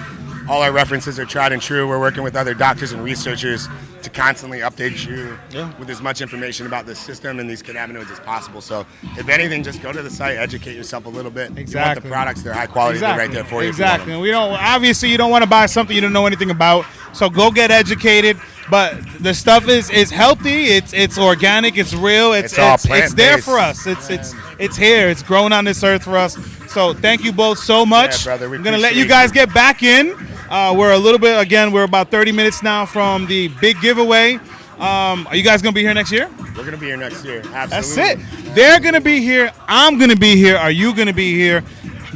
all our references are tried and true. We're working with other doctors and researchers to constantly update you with as much information about this system and these cannabinoids as possible. So if anything, just go to the site, educate yourself a little bit. Exactly. You want the products, they're high quality, they're right there for you. Exactly. And we don't, obviously you don't want to buy something you don't know anything about. So go get educated. But the stuff is healthy. It's organic. It's real. It's there for us. It's here. It's grown on this earth for us. So thank you both so much. Yeah, brother, I'm gonna let you guys get back in. We're a little bit again. We're about 30 minutes now from the big giveaway. Are you guys gonna be here next year? We're gonna be here next year. Absolutely. That's it. They're gonna be here. I'm gonna be here. Are you gonna be here?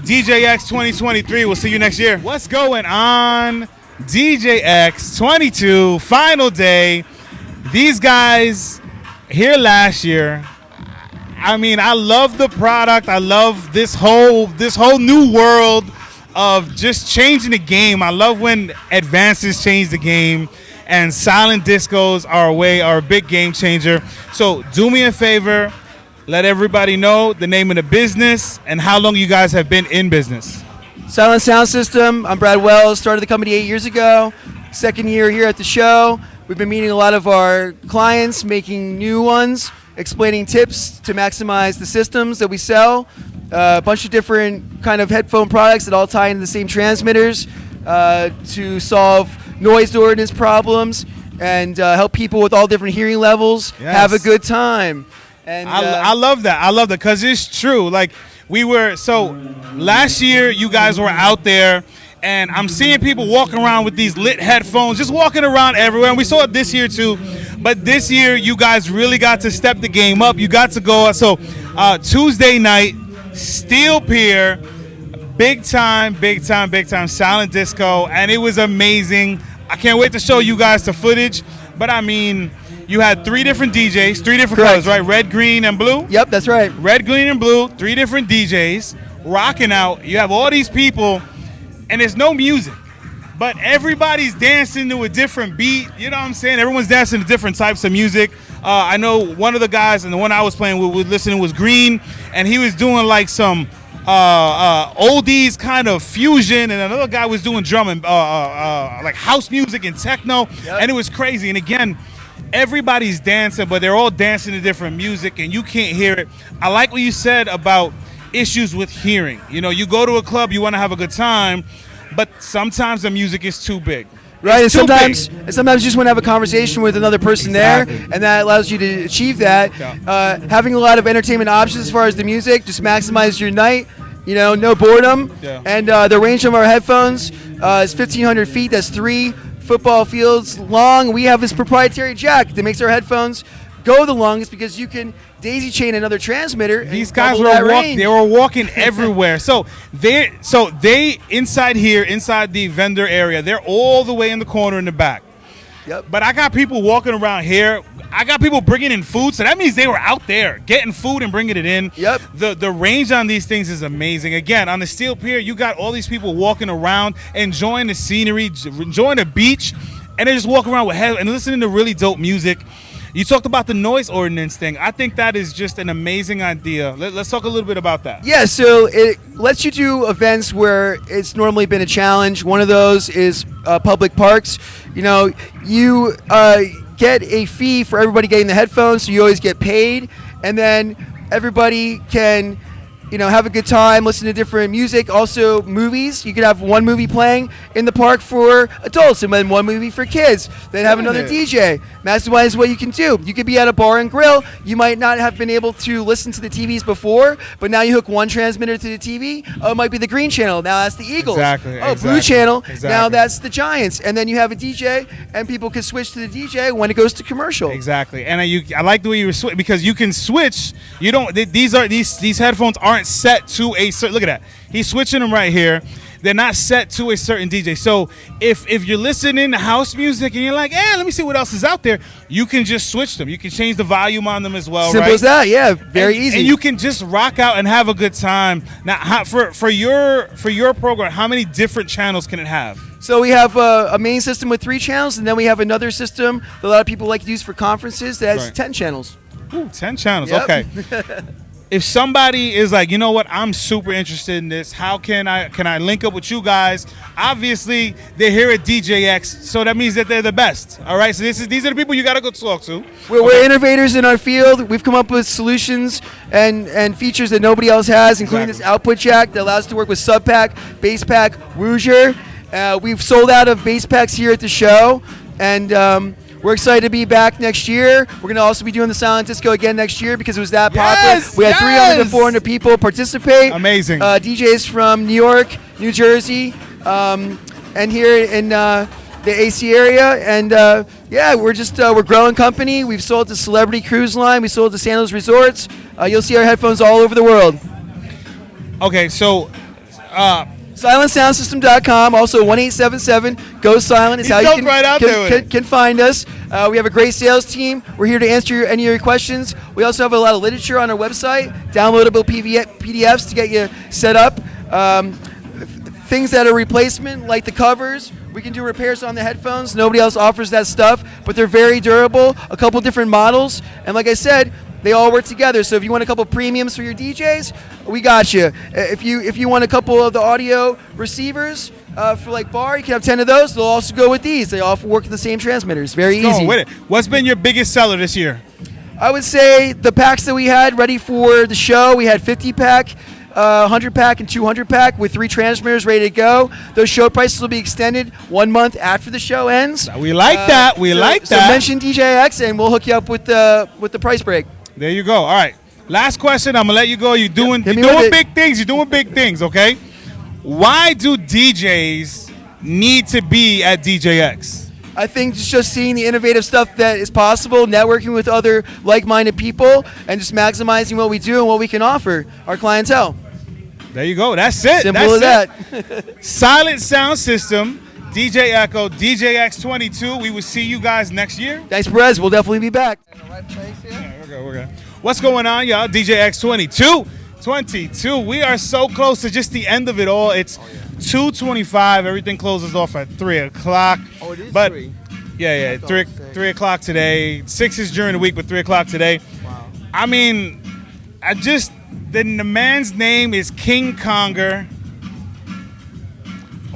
DJX2023. We'll see you next year. What's going on? DJX22 final day. These guys here last year. I mean, I love the product. I love this whole new world of just changing the game. I love when advances change the game, and silent discos are a big game changer. So do me a favor, let everybody know the name of the business and how long you guys have been in business. Silent Sound System. I'm Brad Wells. Started the company 8 years ago. Second year here at the show. We've been meeting a lot of our clients, making new ones, explaining tips to maximize the systems that we sell. A bunch of different kind of headphone products that all tie into the same transmitters to solve noise ordinance problems and help people with all different hearing levels have a good time. And I love that. I love that because it's true. Like last year you guys were out there, and I'm seeing people walking around with these lit headphones, just walking around everywhere. And we saw it this year too. But this year you guys really got to step the game up. You got to go. So Tuesday night, Steel Pier, big time silent disco, and it was amazing. I can't wait to show you guys the footage. But I mean, you had 3 different DJs, 3 different colors, right? Red, green, and blue? Yep, that's right. Red, green, and blue, 3 different DJs rocking out. You have all these people, and there's no music. But everybody's dancing to a different beat. You know what I'm saying? Everyone's dancing to different types of music. I know one of the guys, and the one I was playing with listening was Green, and he was doing like some oldies kind of fusion, and another guy was doing drum and like house music and techno, and it was crazy. And again, everybody's dancing, but they're all dancing to different music, and you can't hear it. I like what you said about issues with hearing. You know, you go to a club, you want to have a good time, but sometimes the music is too big. Right, and sometimes you just want to have a conversation with another person there, and that allows you to achieve that. Having a lot of entertainment options as far as the music, just maximize your night. You know, no boredom. And the range of our headphones is 1,500 feet. That's 3 football fields long. We have this proprietary jack that makes our headphones go the longest because you can daisy chain another transmitter. These guys were walking everywhere. So they inside here, inside the vendor area, they're all the way in the corner in the back. Yep. But I got people walking around here. I got people bringing in food, so that means they were out there getting food and bringing it in. Yep. The range on these things is amazing. Again, on the Steel Pier, you got all these people walking around, enjoying the scenery, enjoying the beach, and they just walk around with and listening to really dope music. You talked about the noise ordinance thing. I think that is just an amazing idea. Let's talk a little bit about that. Yeah, so it lets you do events where it's normally been a challenge. One of those is public parks. You know, you get a fee for everybody getting the headphones, so you always get paid, and then everybody can, you know, have a good time, listen to different music. Also, movies. You could have one movie playing in the park for adults and then one movie for kids. Then have another DJ. Maximize what you can do. You could be at a bar and grill. You might not have been able to listen to the TVs before, but now you hook one transmitter to the TV. Oh, it might be the green channel. Now that's the Eagles. Blue channel. Now that's the Giants. And then you have a DJ, and people can switch to the DJ when it goes to commercial. Exactly. And I like the way you were switching, because you can switch. You don't. These headphones aren't set to a certain. Look at that. He's switching them right here. They're not set to a certain DJ. So if you're listening to house music and you're like, let me see what else is out there, you can just switch them. You can change the volume on them as well. Simple as that. Yeah, very easy. And you can just rock out and have a good time. Now, for your program, how many different channels can it have? So we have a main system with 3 channels, and then we have another system that a lot of people like to use for conferences that has 10 channels. Ooh, 10 channels. Yep. Okay. If somebody is like, you know what, I'm super interested in this, how can I link up with you guys? Obviously, they're here at DJX, so that means that they're the best. All right, so these are the people you got to go talk to. We're innovators in our field. We've come up with solutions and features that nobody else has, including this output jack that allows us to work with sub pack, bass pack, Rouger. We've sold out of bass packs here at the show, and we're excited to be back next year. We're going to also be doing the Silent Disco again next year because it was that popular. We had 300 to 400 people participate. Amazing. DJs from New York, New Jersey, and here in the AC area. And yeah, we're growing company. We've sold to Celebrity Cruise Line. We sold to Sandals Resorts. You'll see our headphones all over the world. Okay, so SilentSoundSystem.com, also 1-877-GO-SILENT is how you can find us. We have a great sales team. We're here to answer any of your questions. We also have a lot of literature on our website, downloadable PDFs to get you set up. Things that are replacement, like the covers. We can do repairs on the headphones. Nobody else offers that stuff, but they're very durable, a couple different models. And like I said, they all work together. So if you want a couple premiums for your DJs, we got you. If you want a couple of the audio receivers for like bar, you can have 10 of those. They'll also go with these. They all work with the same transmitters. Very easy. With it. What's been your biggest seller this year? I would say the packs that we had ready for the show, we had 50-pack, 100-pack, and 200-pack with 3 transmitters ready to go. Those show prices will be extended 1 month after the show ends. We like that. We like that. So mention DJX, and we'll hook you up with the price break. There you go. All right. Last question. I'm gonna let you go. You're doing big things. You're doing big things. Okay. Why do DJs need to be at DJX? I think just seeing the innovative stuff that is possible, networking with other like-minded people, and just maximizing what we do and what we can offer our clientele. There you go. That's it. Simple as that. Silent Sound System, DJ Echo, DJX22. We will see you guys next year. Thanks, Perez. We'll definitely be back. We're good. What's going on, y'all? DJX22. 22. We are so close to just the end of it all. It's 2:25. Everything closes off at 3 o'clock. Oh, it is 3? Yeah. 3 o'clock today. 6 is during the week, but 3 o'clock today. Wow. I mean, the man's name is King Conger.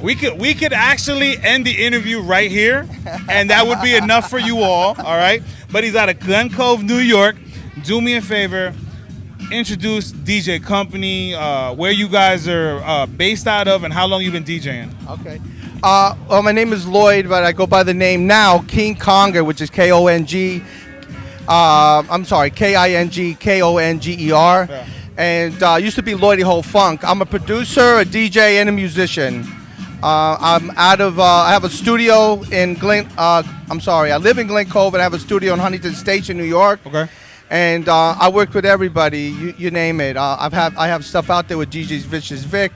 We could actually end the interview right here, and that would be enough for you all right? But he's out of Glen Cove, New York. Do me a favor, introduce DJ Company, where you guys are based out of, and how long you've been DJing. Okay. Well, my name is Lloyd, but I go by the name now King Conger, which is K-O-N-G. I'm sorry, K-I-N-G-K-O-N-G-E-R. Yeah. And used to be Lloydie Ho Funk. I'm a producer, a DJ, and a musician. I'm out of. I have a studio in I live in Glen Cove, and I have a studio in Huntington Station, New York. Okay. And I work with everybody. You name it. I have stuff out there with DJ's Vicious Vic.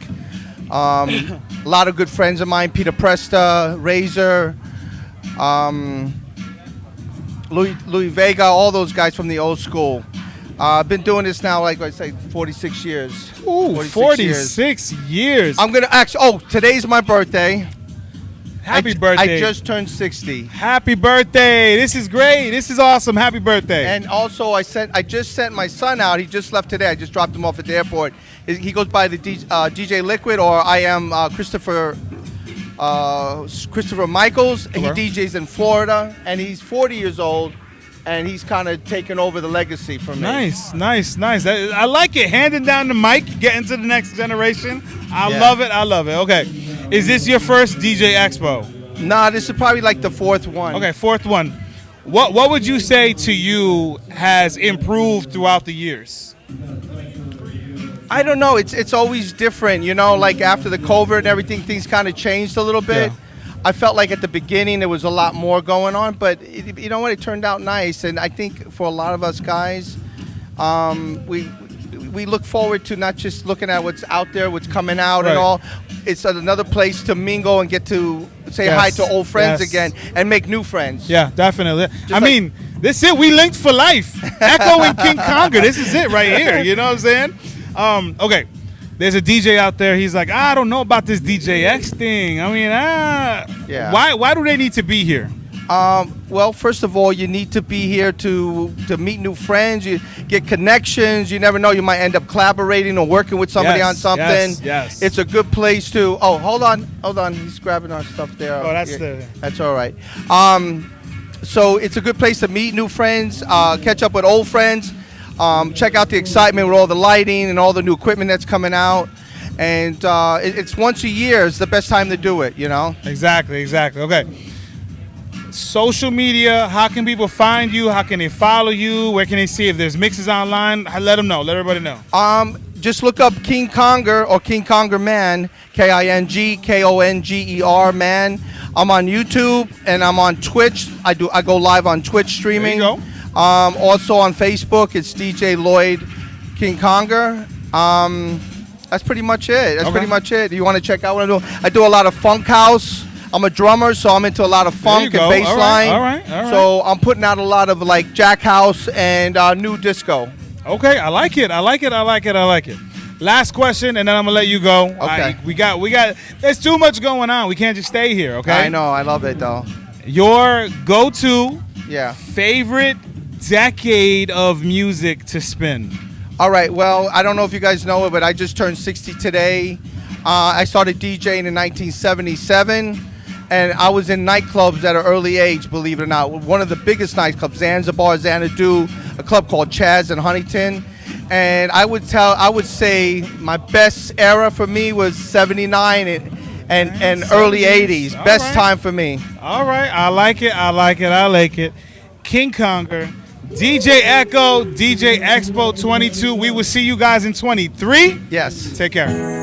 A lot of good friends of mine: Peter Presta, Razor, Louis Vega, all those guys from the old school. I've been doing this now, like I say, 46 years. Ooh, 46 years. I'm going to actually, today's my birthday. Happy birthday. I just turned 60. Happy birthday. This is great. This is awesome. Happy birthday. And also, I just sent my son out. He just left today. I just dropped him off at the airport. He goes by the DJ Liquid, or I am Christopher Michaels. Okay. He DJs in Florida, and he's 40 years old. And he's kind of taken over the legacy from me. Nice. I like it. Handing down the mic, getting to the next generation. I love it. Okay. Is this your first DJ Expo? Nah, this is probably like the 4th one. Okay, 4th one. What would you say to you has improved throughout the years? I don't know. It's always different. You know, like after the COVID and everything, things kind of changed a little bit. Yeah. I felt like at the beginning there was a lot more going on, but you know what? It turned out nice, and I think for a lot of us guys, we look forward to not just looking at what's out there, what's coming out, and all. It's another place to mingle and get to say hi to old friends again and make new friends. Yeah, definitely. I mean, this is it. We linked for life. Echo and King Conger. This is it right here. You know what I'm saying? Okay. there's a DJ out there. He's like, I don't know about this DJX thing. I mean, yeah. Why do they need to be here? Well, first of all, you need to be here to meet new friends. You get connections. You never know. You might end up collaborating or working with somebody on something. Yes. It's a good place to. Oh, hold on. He's grabbing our stuff there. Oh, that's all right. So it's a good place to meet new friends, catch up with old friends, check out the excitement with all the lighting and all the new equipment that's coming out. And it's once a year. It's the best time to do it. You know. Exactly. Okay. Social media, how can people find you? How can they follow you? Where can they see if there's mixes online? Let them know. Let everybody know. Just look up King Conger or King Conger Man, KINGKONGER Man. I'm on YouTube and I'm on Twitch. I go live on Twitch streaming. There you go. Also on Facebook, it's DJ Lloyd King Conger. That's pretty much it. You want to check out what I do? I do a lot of funk house. I'm a drummer, so I'm into a lot of funk and bass line. All right. So I'm putting out a lot of like Jack House and new disco. Okay, I like it. Last question, and then I'm gonna let you go. Okay. We got. There's too much going on. We can't just stay here. Okay. I know. I love it though. Your go-to Yeah. favorite decade of music to spin. All right. Well, I don't know if you guys know it, but I just turned 60 today. I started DJing in 1977. And I was in nightclubs at an early age, believe it or not. One of the biggest nightclubs, Zanzibar, Xanadu, a club called Chaz in Huntington. And I would say my best era for me was 79 and early 80s. Best time for me. All right. I like it. King Conger, DJ Echo, DJ Expo 22. We will see you guys in 23. Yes. Take care.